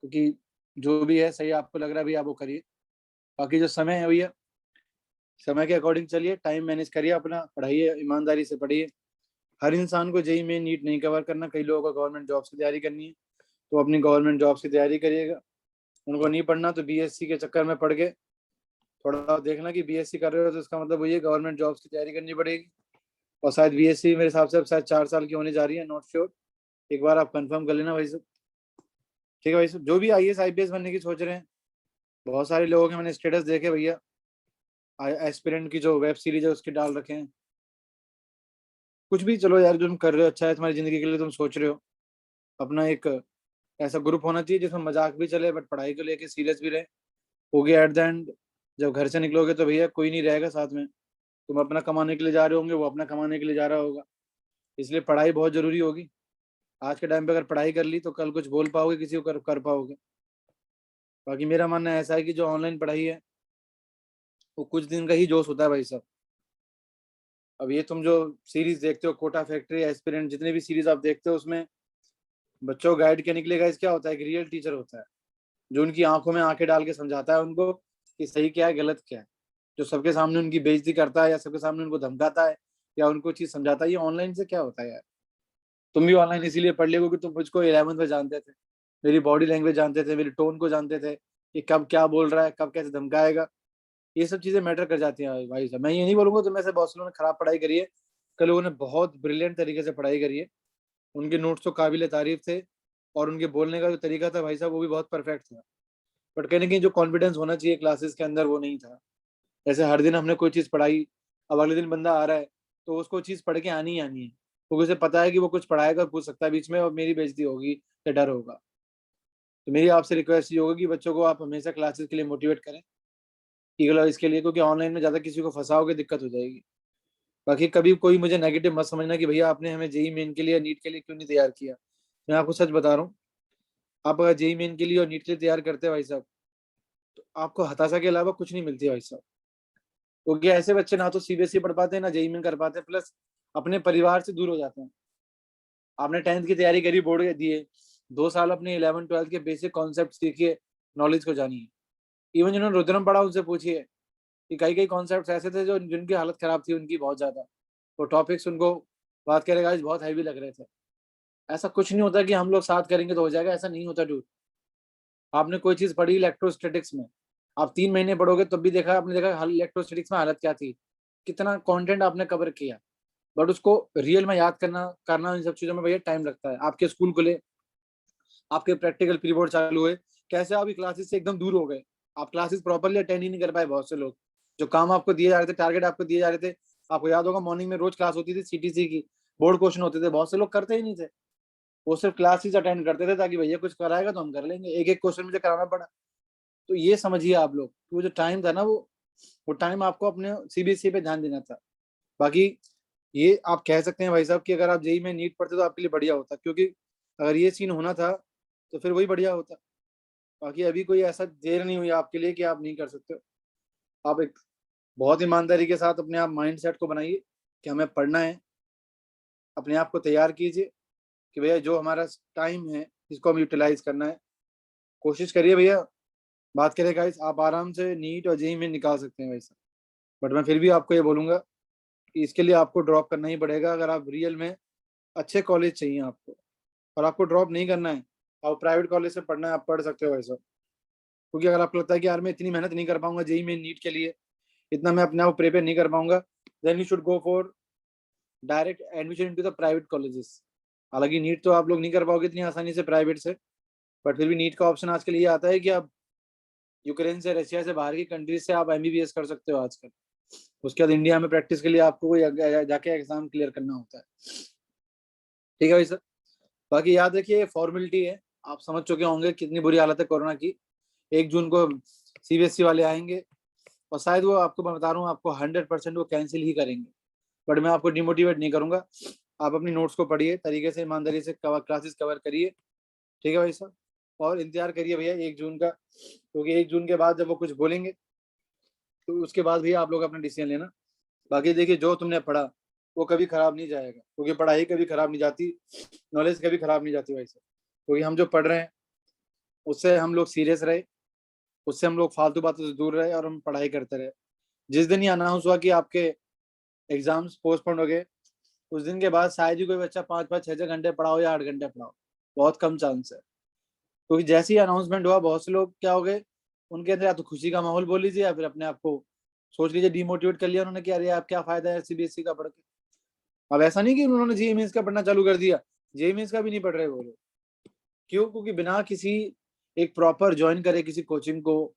क्योंकि जो भी है सही आपको लग रहा है भैया आप वो करिए। बाकी जो समय है भैया, समय के अकॉर्डिंग चलिए, टाइम मैनेज करिए अपना, पढ़ाइए, ईमानदारी से पढ़िए। हर इंसान को जेई में नीट नहीं कवर करना, कई लोगों को गवर्नमेंट जॉब्स की तैयारी करनी है, तो अपनी गवर्नमेंट जॉब्स की तैयारी करिएगा। उनको नहीं पढ़ना तो बीएससी के चक्कर में पढ़ के थोड़ा देखना कि बीएससी कर रहे हो तो इसका मतलब वही है गवर्नमेंट जॉब्स की तैयारी करनी पड़ेगी। और शायद बीएससी मेरे हिसाब से अब शायद 4 साल की होने जा रही है, नॉट श्योर, एक बार आप कंफर्म कर लेना भाई साहब। ठीक है भाई साहब, जो भी आईएएस आईपीएस बनने की सोच रहे हैं, बहुत सारे लोगों के मैंने स्टेटस देखे भैया, एस्पिरेंट की जो वेब सीरीज है उसके डाल रखे हैं। कुछ भी चलो यार, जो तुम कर रहे हो अच्छा है, तुम्हारी जिंदगी के लिए तुम सोच रहे हो। अपना एक ऐसा ग्रुप होना चाहिए जिसमें मजाक भी चले बट पढ़ाई को लेके सीरियस भी रहे। हो गया एट द एंड, जब घर से निकलोगे तो भैया कोई नहीं रहेगा साथ में, तुम अपना कमाने के लिए जा रहे होंगे, वो अपना कमाने के लिए जा रहा होगा। इसलिए पढ़ाई बहुत जरूरी होगी। आज के टाइम पे अगर पढ़ाई कर ली तो कल कुछ बोल पाओगे, किसी को कर पाओगे। बाकी मेरा मानना ऐसा है कि जो ऑनलाइन पढ़ाई है वो कुछ दिन का ही जोश होता है भाई साहब। अब ये तुम जो सीरीज देखते हो, कोटा फैक्ट्री, एस्पिरेंट, जितने भी सीरीज आप देखते हो, उसमें बच्चों को गाइड करने के लिए गाइस क्या होता है, एक रियल टीचर होता है जो उनकी आंखों में आंखें डाल के समझाता है उनको कि सही क्या है, गलत क्या है। जो सबके सामने उनकी बेइज्जती करता है या सबके सामने उनको धमकाता है या उनको चीज समझाता है, ये ऑनलाइन से क्या होता है यार। तुम भी ऑनलाइन इसीलिए पढ़ लियो क्योंकि तुम मुझको 11th में जानते थे, मेरी बॉडी लैंग्वेज जानते थे, मेरी टोन को जानते थे कि कब क्या बोल रहा है, कब कैसे धमकाएगा। ये सब चीजें मैटर कर जाती हैं भाई साहब। मैं ये नहीं बोलूंगा तुम्हें से बहुत से लोगों ने खराब पढ़ाई करी है, कई लोगों ने बहुत ब्रिलियंट तरीके से पढ़ाई करी है, उनके नोट्स तो काबिल तारीफ थे, और उनके बोलने का जो तरीका था भाई साहब वो भी बहुत परफेक्ट था। बट कहीं ना कहीं जो कॉन्फिडेंस होना चाहिए क्लासेस के अंदर वो नहीं था। जैसे हर दिन हमने कोई चीज पढ़ाई, अब अगले दिन बंदा आ रहा है तो उसको चीज पढ़ के आनी ही आनी है, क्योंकि उसे पता है कि वो कुछ पढ़ाएगा, पूछ सकता है बीच में और मेरी बेइज्जती होगी या डर होगा। तो मेरी आपसे रिक्वेस्ट ये होगी कि बच्चों को आप हमेशा क्लासेस के लिए मोटिवेट करें, इसके लिए, क्योंकि ऑनलाइन में ज्यादा किसी को फंसाओगे दिक्कत हो जाएगी। बाकी कभी कोई मुझे नेगेटिव मत समझना कि भैया आपने हमें जेई मेन के लिए, नीट के लिए क्यों नहीं तैयार किया। मैं आपको सच बता रहा हूँ, आप अगर जेई मेन के लिए और नीट के लिए तैयार करते हैं भाई साहब, तो आपको हताशा के अलावा कुछ नहीं मिलती है भाई साहब। क्योंकि ऐसे बच्चे ना तो सीबीएसई पढ़ पाते हैं, ना जेई मेन कर पाते हैं, प्लस अपने परिवार से दूर हो जाते हैं। आपने 10th की तैयारी करी, बोर्ड के दिए, 2 साल अपने 11th 12th के बेसिक कॉन्सेप्ट सीखिए, नॉलेज को जानिए। इवन जिन्होंने रुद्रम पढ़ा उनसे पूछिए कि कई कई कॉन्सेप्ट ऐसे थे जो जिनकी हालत खराब थी उनकी बहुत ज्यादा, तो टॉपिक्स उनको बात करेगा आज बहुत हैवी लग रहे थे। ऐसा कुछ नहीं होता कि हम लोग साथ करेंगे तो हो जाएगा, ऐसा नहीं होता डूड। आपने कोई चीज पढ़ी इलेक्ट्रोस्टैटिक्स में, आप 3 महीने पढ़ोगे तब भी देखा, आपने देखा इलेक्ट्रोस्टैटिक्स में हालत क्या थी, कितना कंटेंट आपने कवर किया। बट उसको रियल में याद करना करना इन सब चीजों में भैया टाइम लगता है। आपके स्कूल खुले, आपके प्रैक्टिकल पीरियड चालू हुए, कैसे आप क्लासेस से एकदम दूर हो गए, आप क्लासेस प्रॉपरली अटेंड ही नहीं कर पाए। बहुत से लोग, जो काम आपको दिए जा रहे थे, टारगेट आपको दिए जा रहे थे, आपको याद होगा मॉर्निंग में रोज क्लास होती थी सीटीसी की, बोर्ड क्वेश्चन होते थे, बहुत से लोग करते ही नहीं थे। वो सिर्फ क्लासेस अटेंड करते थे ताकि भैया कुछ कराएगा तो हम कर लेंगे, एक एक क्वेश्चन मुझे कराना पड़ा। तो ये समझिए आप लोग, वो जो टाइम था ना, वो टाइम आपको अपने सीबीएसई पे ध्यान देना था। बाकी ये आप कह सकते हैं भाई साहब कि अगर आप जेई में नीट पढ़ते तो आपके लिए बढ़िया होता, क्योंकि अगर ये सीन होना था तो फिर वही बढ़िया होता। बाकी अभी कोई ऐसा देर नहीं हुई आपके लिए कि आप नहीं कर सकते हो। आप एक बहुत ईमानदारी के साथ अपने आप माइंड सेट को बनाइए कि हमें पढ़ना है, अपने आप को तैयार कीजिए कि भैया जो हमारा टाइम है इसको हम यूटिलाइज करना है। कोशिश करिए भैया। बात करें गाइस, आप आराम से नीट और जेई में निकाल सकते हैं वैसा, बट मैं फिर भी आपको ये बोलूंगा कि इसके लिए आपको ड्रॉप करना ही पड़ेगा। अगर आप रियल में अच्छे कॉलेज चाहिए आपको, और आपको ड्रॉप नहीं करना है, आप प्राइवेट कॉलेज से पढ़ना है, आप पढ़ सकते हो वैसा। क्योंकि अगर आपको लगता है कि यार मैं इतनी मेहनत नहीं कर पाऊंगा जेई में नीट के लिए, इतना मैं अपने आप को प्रिपेयर नहीं कर पाऊंगा, then you should go for direct admission into the private colleges. हालांकि नीट तो आप लोग नहीं कर पाओगे इतनी आसानी से प्राइवेट से, बट फिर भी नीट का ऑप्शन आजकल ये आता है कि आप यूक्रेन से, रशिया से, बाहर की कंट्रीज से आप एमबीबीएस कर सकते हो आजकल। उसके बाद इंडिया में प्रैक्टिस के लिए आपको कोई जाके एग्जाम क्लियर करना होता है। ठीक है भाई सर। बाकी याद रखिए ये फॉर्मेलिटी है, आप समझ चुके होंगे कितनी बुरी हालत है कोरोना की। 1 जून को सीबीएसई वाले आएंगे और शायद वो, आपको मैं बता रहा हूँ, आपको 100% वो कैंसिल ही करेंगे। बट मैं आपको डिमोटिवेट नहीं करूंगा। आप अपनी नोट्स को पढ़िए तरीके से, ईमानदारी से क्लासेस कवर करिए। ठीक है भाई साहब। और इंतजार करिए भैया 1 जून का, क्योंकि 1 जून के बाद जब वो कुछ बोलेंगे तो उसके बाद भैया आप लोग अपना डिसीजन लेना। बाकी देखिए जो तुमने पढ़ा वो कभी खराब नहीं जाएगा, क्योंकि पढ़ाई कभी खराब नहीं जाती, नॉलेज कभी खराब नहीं जाती भाई साहब। क्योंकि हम जो पढ़ रहे हैं उससे हम लोग सीरियस रहे, उससे हम लोग फालतू बातों से दूर रहे और हम पढ़ाई करते रहे। जिस दिन ये अनाउंस हुआ कि आपके एग्जाम्स पोस्टपोन हो गए, उस दिन के बाद शायद ही कोई बच्चा 5-5, 6-6 घंटे पढ़ाओ या 8 घंटे पढ़ाओ, बहुत कम चांस है। क्योंकि जैसे ही अनाउंसमेंट हुआ बहुत से लोग क्या हो गए, उनके अंदर या तो खुशी का माहौल बोल लीजिए या फिर अपने आप को सोच लीजिए डिमोटिवेट कर लिया उन्होंने कि अरे आप क्या फायदा है सीबीएसई का पढ़ के। अब ऐसा नहीं कि उन्होंने जेईई मेंस का पढ़ना चालू कर दिया, जेईई मेंस का भी नहीं पढ़ रहे वो लोग। क्यों? क्योंकि बिना किसी एक प्रॉपर ज्वाइन करे किसी कोचिंग को,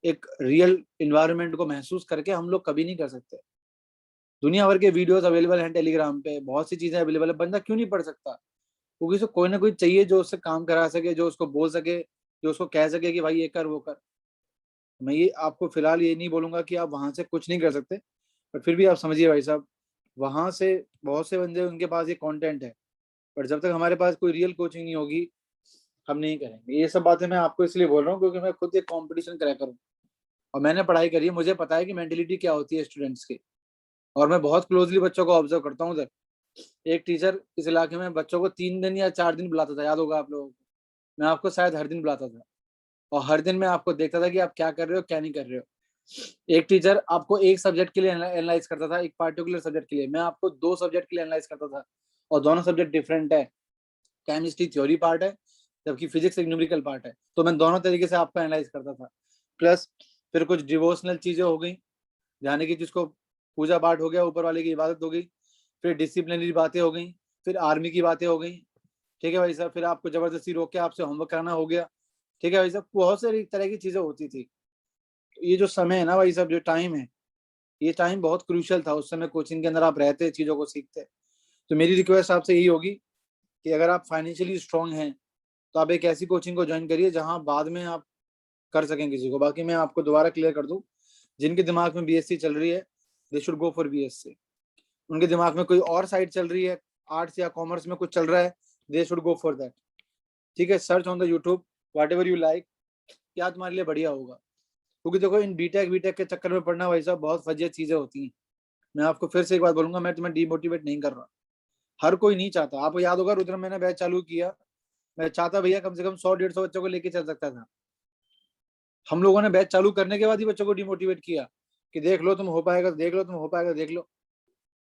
एक रियल इन्वायरमेंट को महसूस करके हम लोग कभी नहीं कर सकते। दुनिया भर के वीडियोस अवेलेबल हैं टेलीग्राम पे, बहुत सी चीजें अवेलेबल है, बंदा क्यों नहीं पढ़ सकता? क्योंकि उसको कोई ना कोई चाहिए जो उससे काम करा सके, जो उसको बोल सके, जो उसको कह सके कि भाई ये कर वो कर। मैं ये आपको फिलहाल ये नहीं बोलूंगा कि आप वहां से कुछ नहीं कर सकते, पर फिर भी आप समझिए भाई साहब, वहां से बहुत से बंदे उनके पास ये कंटेंट है, पर जब तक हमारे पास कोई रियल कोचिंग नहीं होगी हम नहीं करेंगे। ये सब बातें मैं आपको इसलिए बोल रहा हूँ क्योंकि मैं खुद एक कंपटीशन क्रैकर हूँ और मैंने पढ़ाई करी है, मुझे पता है कि मेंटेलिटी क्या होती है स्टूडेंट्स की। और मैं बहुत क्लोजली बच्चों को ऑब्जर्व करता हूँ उधर। एक टीचर इस इलाके में बच्चों को 3 दिन या 4 दिन बुलाता था, याद होगा आप लोगों को। मैं आपको शायद हर दिन बुलाता था और हर दिन मैं आपको देखता था कि आप क्या कर रहे हो क्या नहीं कर रहे हो। एक टीचर आपको एक सब्जेक्ट के लिए एनालाइज करता था, एक पार्टिकुलर सब्जेक्ट के लिए। मैं आपको 2 सब्जेक्ट के लिए एनालाइज करता था और दोनों सब्जेक्ट डिफरेंट है। केमिस्ट्री थ्योरी पार्ट है जबकि फिजिक्स एक न्यूमेरिकल पार्ट है, तो मैं दोनों तरीके से आपको एनालाइज करता था। प्लस फिर कुछ डिवोशनल चीजें हो गई, जाने की जिसको पूजा पाठ हो गया, ऊपर वाले की इबादत हो गई। फिर डिसिप्लिनरी बातें हो गई, फिर आर्मी की बातें हो गई। ठीक है भाई साहब। फिर आपको जबरदस्ती रोक के आपसे होमवर्क कराना हो गया। ठीक है भाई साहब। बहुत सारी तरह की चीजें होती थी। ये जो समय है ना भाई साहब, जो टाइम है, ये टाइम बहुत क्रूशियल था। उस समय कोचिंग के अंदर आप रहते, चीजों को सीखते। तो मेरी रिक्वेस्ट आपसे यही होगी कि अगर आप फाइनेंशियली स्ट्रांग हैं तो आप एक ऐसी कोचिंग को ज्वाइन करिए जहां बाद में आप कर सकें किसी को। बाकी मैं आपको दोबारा क्लियर कर दूं, जिनके दिमाग में बीएससी चल रही है they should go for BSc. उनके दिमाग में कोई और साइड चल रही है, आर्ट्स या कॉमर्स में कुछ चल रहा है, they should go for that. ठीक है, search on the YouTube whatever you like, क्या तुम्हारे लिए बढ़िया होगा। क्योंकि देखो इन बीटेक बीटेक के चक्कर में पढ़ना भाई साहब बहुत फजियत चीजें होती हैं। मैं आपको फिर से एक बात बोलूंगा, मैं तुम्हें डीमोटिवेट नहीं कर रहा। हर कोई नहीं चाहता। आपको याद होगा रुद्र मैंने बैच चालू किया, मैं चाहता भैया कम से कम 100-150 बच्चों को लेके चल सकता था। हम लोगों ने बैच चालू करने के बाद ही बच्चों को डिमोटिवेट किया कि देख लो तुम हो पाएगा, देख लो तुम हो पाएगा, देख लो।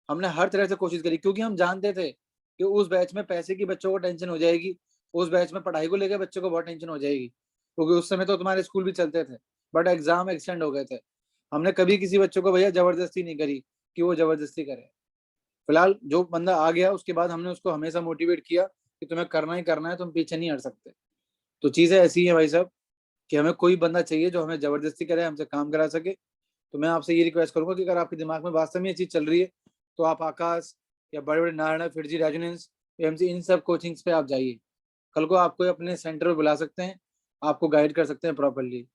हमने हर तरह से कोशिश करी क्योंकि हम जानते थे कि उस बैच में पैसे की बच्चों को टेंशन हो जाएगी, उस बैच में पढ़ाई को लेकर बच्चों को बहुत टेंशन हो जाएगी, क्योंकि उस समय तो तुम्हारे स्कूल भी चलते थे बट एग्जाम एक्सटेंड हो गए थे। हमने कभी किसी बच्चों को भैया जबरदस्ती नहीं करी कि वो जबरदस्ती करे। फिलहाल जो बंदा आ गया उसके बाद हमने उसको हमेशा मोटिवेट किया कि तुम्हें करना ही करना है, तुम पीछे नहीं हट सकते। तो चीजें ऐसी हैं भाई साहब कि हमें कोई बंदा चाहिए जो हमें जबरदस्ती करे, हमसे काम करा सके। तो मैं आपसे ये रिक्वेस्ट करूंगा कि अगर आपके दिमाग में वास्तव में ये चीज चल रही है तो आप आकाश या बड़े बड़े नारायण फिरजी रेजोनेंस एएमसी, इन सब कोचिंग्स पे आप जाइए। कल को आपको अपने सेंटर पे बुला सकते हैं, आपको गाइड कर सकते हैं प्रॉपरली।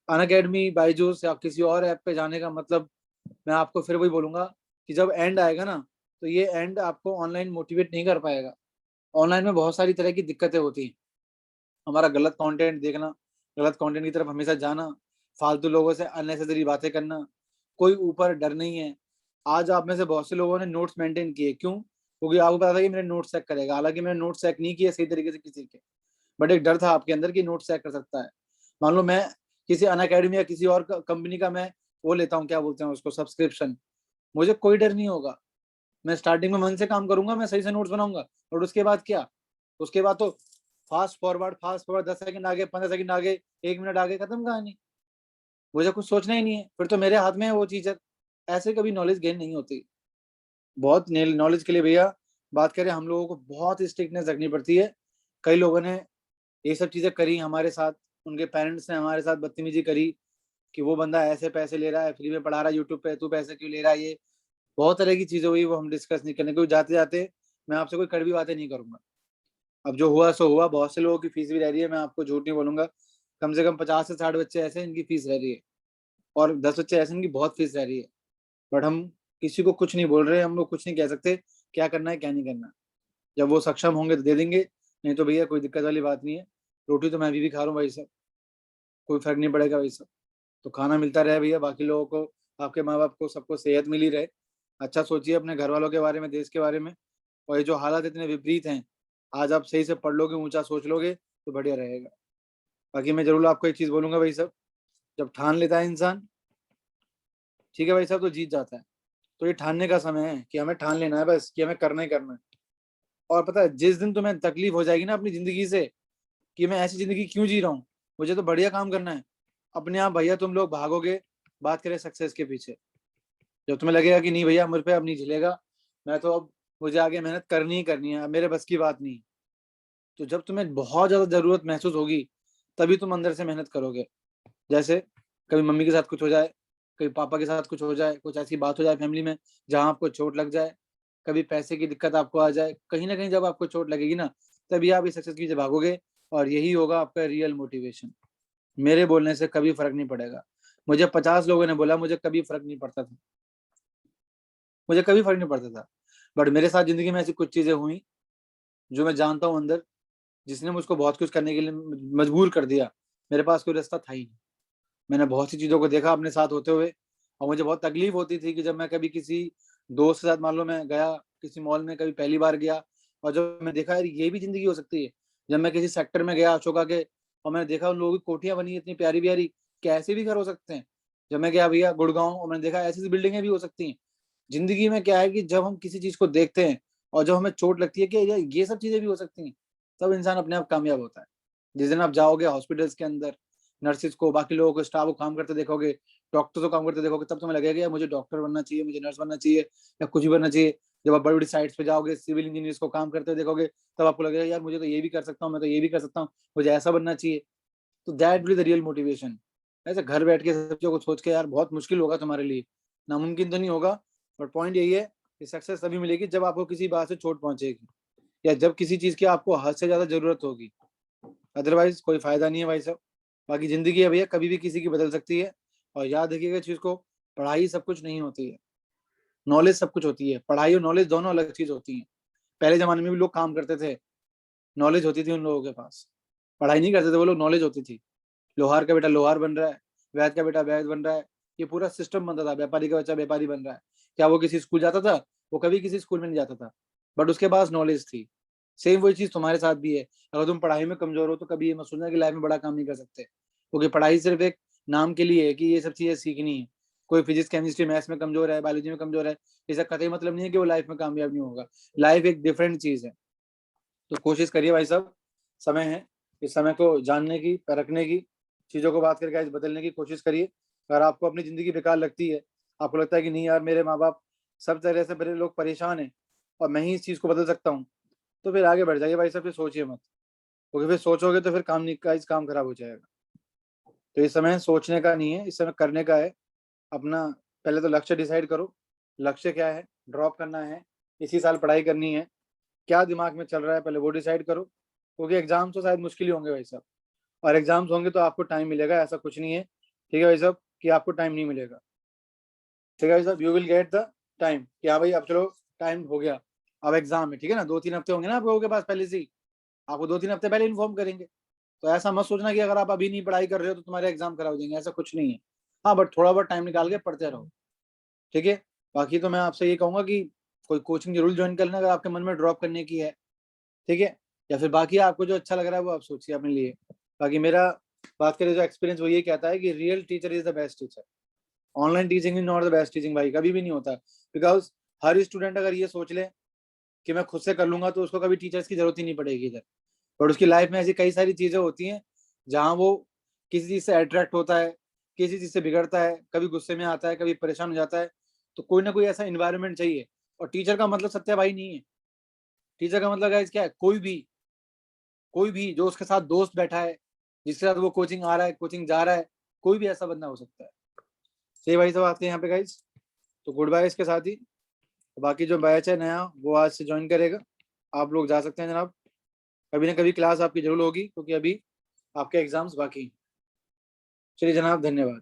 अनअकैडमी, बायजूस या किसी और ऐप पे जाने का मतलब, मैं आपको फिर वही बोलूंगा कि जब एंड आएगा ना, तो ये एंड आपको ऑनलाइन मोटिवेट नहीं कर पाएगा। ऑनलाइन में बहुत सारी तरह की दिक्कतें होती हैं। हमारा गलत कंटेंट देखना, गलत कंटेंट की तरफ हमेशा जाना, फालतू लोगों से अननेसेसरी बातें करना, कोई ऊपर डर नहीं है। आज आप में से बहुत से लोगों ने नोट्स मेंटेन किए, क्यों? क्योंकि आपको पता था कि मेरे नोट्स चेक करेगा। हालांकि मैंने नोट्स चेक नहीं किए सही तरीके से किसी के, बट एक डर था आपके अंदर कि नोट्स चेक कर सकता है। मान लो मैं किसी अनअकैडमी या किसी और कंपनी का मैं वो लेता हूँ, क्या बोलते हैं उसको, सब्सक्रिप्शन, मुझे कोई डर नहीं होगा। मैं स्टार्टिंग में मन से काम करूंगा, मैं सही से नोट्स बनाऊंगा, और उसके बाद क्या, उसके बाद तो फास्ट फॉरवर्ड, 10 सेकंड आगे, 15 सेकंड आगे, 1 मिनट आगे, खत्म कहानी। मुझे कुछ सोचना ही नहीं है, फिर तो मेरे हाथ में है वो चीज है। ऐसे कभी नॉलेज गेन नहीं होती। बहुत नॉलेज के लिए भैया बात करें, हम लोगों को बहुत स्ट्रिक्टनेस रखनी पड़ती है। कई लोगों ने ये सब चीजें करी हमारे साथ, उनके पेरेंट्स ने हमारे साथ बदतमीजी करी कि वो बंदा ऐसे पैसे ले रहा है, फ्री में पढ़ा रहा है यूट्यूब पे, तू पैसे क्यों ले रहा है, ये बहुत तरह की चीजें हुई, वो हम डिस्कस नहीं करने, क्योंकि जाते जाते मैं आपसे कोई कड़वी बातें नहीं करूंगा। अब जो हुआ सो हुआ। बहुत से लोगों की फीस भी रह रही है, मैं आपको झूठ नहीं बोलूंगा, कम से कम 50 से 60 बच्चे ऐसे हैं इनकी फीस रह रही है, और 10 बच्चे ऐसे इनकी बहुत फीस रह रही है। बट हम किसी को कुछ नहीं बोल रहे, हम लोग कुछ नहीं कह सकते क्या करना है क्या नहीं करना। जब वो सक्षम होंगे तो दे देंगे, नहीं तो भैया कोई दिक्कत वाली बात नहीं है। रोटी तो मैं अभी भी खा रहा हूँ भाई साहब, कोई फर्क नहीं पड़ेगा भाई साहब। तो खाना मिलता रहे भैया, बाकी लोगों को, आपके माँ बाप को, सबको सेहत मिली रहे। अच्छा सोचिए अपने घर वालों के बारे में, देश के बारे में। और ये जो हालात इतने विपरीत हैं, आज आप सही से पढ़ लोगे, ऊंचा सोच लोगे, तो बढ़िया रहेगा। बाकी मैं जरूर आपको एक चीज बोलूंगा भाई साहब, जब ठान लेता है इंसान, ठीक है भाई साहब, तो जीत जाता है। तो ये ठानने का समय है कि हमें ठान लेना है बस, कि हमें करना ही करना है। और पता है, जिस दिन तुम्हें तकलीफ हो जाएगी ना अपनी जिंदगी से, कि मैं ऐसी जिंदगी क्यों जी रहा हूँ, मुझे तो बढ़िया काम करना है, अपने आप भैया तुम लोग भागोगे, बात करें सक्सेस के पीछे। जब तुम्हें लगेगा कि नहीं भैया मुझ पे अब नहीं झेलेगा, मैं तो अब, मुझे आगे मेहनत करनी ही करनी है, अब मेरे बस की बात नहीं। तो जब तुम्हें बहुत ज्यादा जरूरत महसूस होगी, तभी तुम अंदर से मेहनत करोगे। जैसे कभी मम्मी के साथ कुछ हो जाए, कभी पापा के साथ कुछ हो जाए, कुछ ऐसी बात हो जाए फैमिली में जहां आपको चोट लग जाए, कभी पैसे की दिक्कत आपको आ जाए, कहीं ना कहीं जब आपको चोट लगेगी ना, तभी आप इस सक्सेस की पीछे भागोगे। और यही होगा आपका रियल मोटिवेशन। मेरे बोलने से कभी फर्क नहीं पड़ेगा। मुझे 50 लोगों ने बोला, मुझे कभी फर्क नहीं पड़ता था, मुझे कभी फर्क नहीं पड़ता था। बट मेरे साथ जिंदगी में ऐसी कुछ चीजें हुई जो मैं जानता हूँ अंदर, जिसने मुझको बहुत कुछ करने के लिए मजबूर कर दिया। मेरे पास कोई रास्ता था ही नहीं। मैंने बहुत सी चीजों को देखा अपने साथ होते हुए, और मुझे बहुत तकलीफ होती थी कि जब मैं कभी किसी दोस्त के साथ, मान लो मैं गया किसी मॉल में, कभी पहली बार गया, और जब मैं देखा यार ये भी जिंदगी हो सकती है। जब मैं किसी सेक्टर में गया अशोका के, और मैंने देखा उन लोगों की कोठियां बनी है इतनी प्यारी प्यारी, कैसे भी घर हो सकते हैं। जब मैं गया भैया गुड़गांव, और मैंने देखा ऐसी ऐसी बिल्डिंगें भी हो सकती हैं। जिंदगी में क्या है कि जब हम किसी चीज को देखते हैं, और जब हमें चोट लगती है कि यार ये सब चीजें भी हो सकती हैं, तब इंसान अपने आप कामयाब होता है। जिस दिन आप जाओगे हॉस्पिटल्स के अंदर, नर्सिस को, बाकी लोगों को, स्टाफ को काम करते देखोगे, डॉक्टर को काम करते देखोगे, तब तुम्हें लगेगा यार मुझे डॉक्टर बनना चाहिए, मुझे नर्स बनना चाहिए, या कुछ भी बनना चाहिए। जब आप बड़ी बड़ी साइट्स पे जाओगे, सिविल इंजीनियर्स को काम करते देखोगे, तब आपको लगेगा यार मुझे तो ये भी कर सकता हूँ, मैं तो ये भी कर सकता हूँ, मुझे ऐसा बनना चाहिए। तो that will the real motivation. ऐसे घर बैठ के सब चीजों को सोच के यार बहुत मुश्किल होगा तुम्हारे लिए, नामुमकिन तो नहीं होगा। बट पॉइंट यही है कि सक्सेस तभी मिलेगी जब आपको किसी बात से चोट पहुंचेगी, या जब किसी चीज की आपको हद से ज्यादा जरूरत होगी। अदरवाइज कोई फायदा नहीं है भाई साहब। बाकी जिंदगी है भैया, कभी भी किसी की बदल सकती है। और याद रखिएगा चीज को, पढ़ाई सब कुछ नहीं होती है, नॉलेज सब कुछ होती है। पढ़ाई और नॉलेज दोनों अलग चीज होती है। पहले जमाने में भी लोग काम करते थे, नॉलेज होती थी उन लोगों के पास, पढ़ाई नहीं करते थे वो लोग, नॉलेज होती थी। लोहार का बेटा लोहार बन रहा है, वैद का बेटा वैद बन रहा है, ये पूरा सिस्टम बनता था। व्यापारी का बच्चा व्यापारी बन रहा है। क्या वो किसी स्कूल जाता था? वो कभी किसी स्कूल में नहीं जाता था, बट उसके पास नॉलेज थी। सेम वही चीज तुम्हारे साथ भी है। अगर तुम पढ़ाई में कमजोर हो, तो कभी ये मत सोचना कि लाइफ में बड़ा काम नहीं कर सकते, क्योंकि पढ़ाई सिर्फ एक नाम के लिए है कि ये सब चीजें सीखनी है। कोई फिजिक्स केमिस्ट्री मैथ्स में कमजोर है, बायोलॉजी में कमजोर है, इसका कतई मतलब नहीं है कि वो लाइफ में कामयाब नहीं होगा। लाइफ एक डिफरेंट चीज है। तो कोशिश करिए भाई साहब, समय है, इस समय को जानने की, परखने की, चीज़ों को बात करके आज बदलने की कोशिश करिए। अगर आपको अपनी ज़िंदगी बेकार लगती है, आपको लगता है कि नहीं यार मेरे माँ बाप, सब तरह से बड़े लोग परेशान हैं, और मैं ही इस चीज़ को बदल सकता हूँ, तो फिर आगे बढ़ जाइए भाई साहब, फिर सोचिए मत। क्योंकि फिर सोचोगे तो फिर काम नहीं का, इस काम खराब हो जाएगा। तो इस समय सोचने का नहीं है, इस समय करने का है। अपना पहले तो लक्ष्य डिसाइड करो, लक्ष्य क्या है, ड्रॉप करना है, इसी साल पढ़ाई करनी है, क्या दिमाग में चल रहा है पहले वो डिसाइड करो, क्योंकि एग्जाम्स तो शायद मुश्किल ही होंगे भाई साहब, और एग्जाम्स होंगे तो आपको टाइम मिलेगा, ऐसा कुछ नहीं है, ठीक है भाई साहब, कि आपको टाइम नहीं मिलेगा, ठीक है भाई साहब, you will get the time कि हाँ भाई अब चलो टाइम हो गया, अब एग्जाम है, ठीक है ना, 2-3 हफ्ते होंगे ना आप लोगों के पास पहले से ही, आपको 2-3 हफ्ते पहले इन्फॉर्म करेंगे। तो ऐसा मत सोचना कि अगर आप अभी नहीं पढ़ाई कर रहे हो तो तुम्हारे एग्जाम खराब हो जाएंगे, ऐसा कुछ नहीं है। हाँ बट थोड़ा बहुत टाइम निकाल के पढ़ते रहो, ठीक है। बाकी तो मैं आपसे ये कहूंगा कि कोई कोचिंग जरूर ज्वाइन कर लेना अगर आपके मन में ड्रॉप करने की है, ठीक है, या फिर बाकी आपको जो अच्छा लग रहा है वो आप सोचिए अपने लिए। बाकी मेरा बात करें जो एक्सपीरियंस वो ये कहता है कि real teacher is the best teacher, online teaching is not the best teaching भाई, कभी भी नहीं होता। बिकॉज हर स्टूडेंट अगर ये सोच ले कि मैं खुद से कर लूंगा तो उसको कभी टीचर्स की जरूरत ही नहीं पड़ेगी इधर, बट उसकी लाइफ में ऐसी कई सारी चीजें होती हैं जहाँ वो किसी चीज से अट्रैक्ट होता है, किसी चीज से बिगड़ता है, कभी गुस्से में आता है, कभी परेशान हो जाता है, तो कोई ना कोई ऐसा इन्वायरमेंट चाहिए। और टीचर का मतलब सत्या भाई नहीं है, टीचर का मतलब गाइस क्या है, कोई भी जो उसके साथ दोस्त बैठा है, जिसके साथ वो कोचिंग आ रहा है, कोचिंग जा रहा है, कोई भी ऐसा बंदा हो सकता है। सही भाई सब आते हैं यहाँ पे गाइस, तो गुड बाय इसके साथ ही। बाकी जो बैच है नया वो आज से ज्वाइन करेगा, आप लोग जा सकते हैं जनाब, कभी ना कभी क्लास आपकी जरूर होगी क्योंकि अभी आपके एग्जाम्स बाकी हैं। चलिए जनाब, धन्यवाद।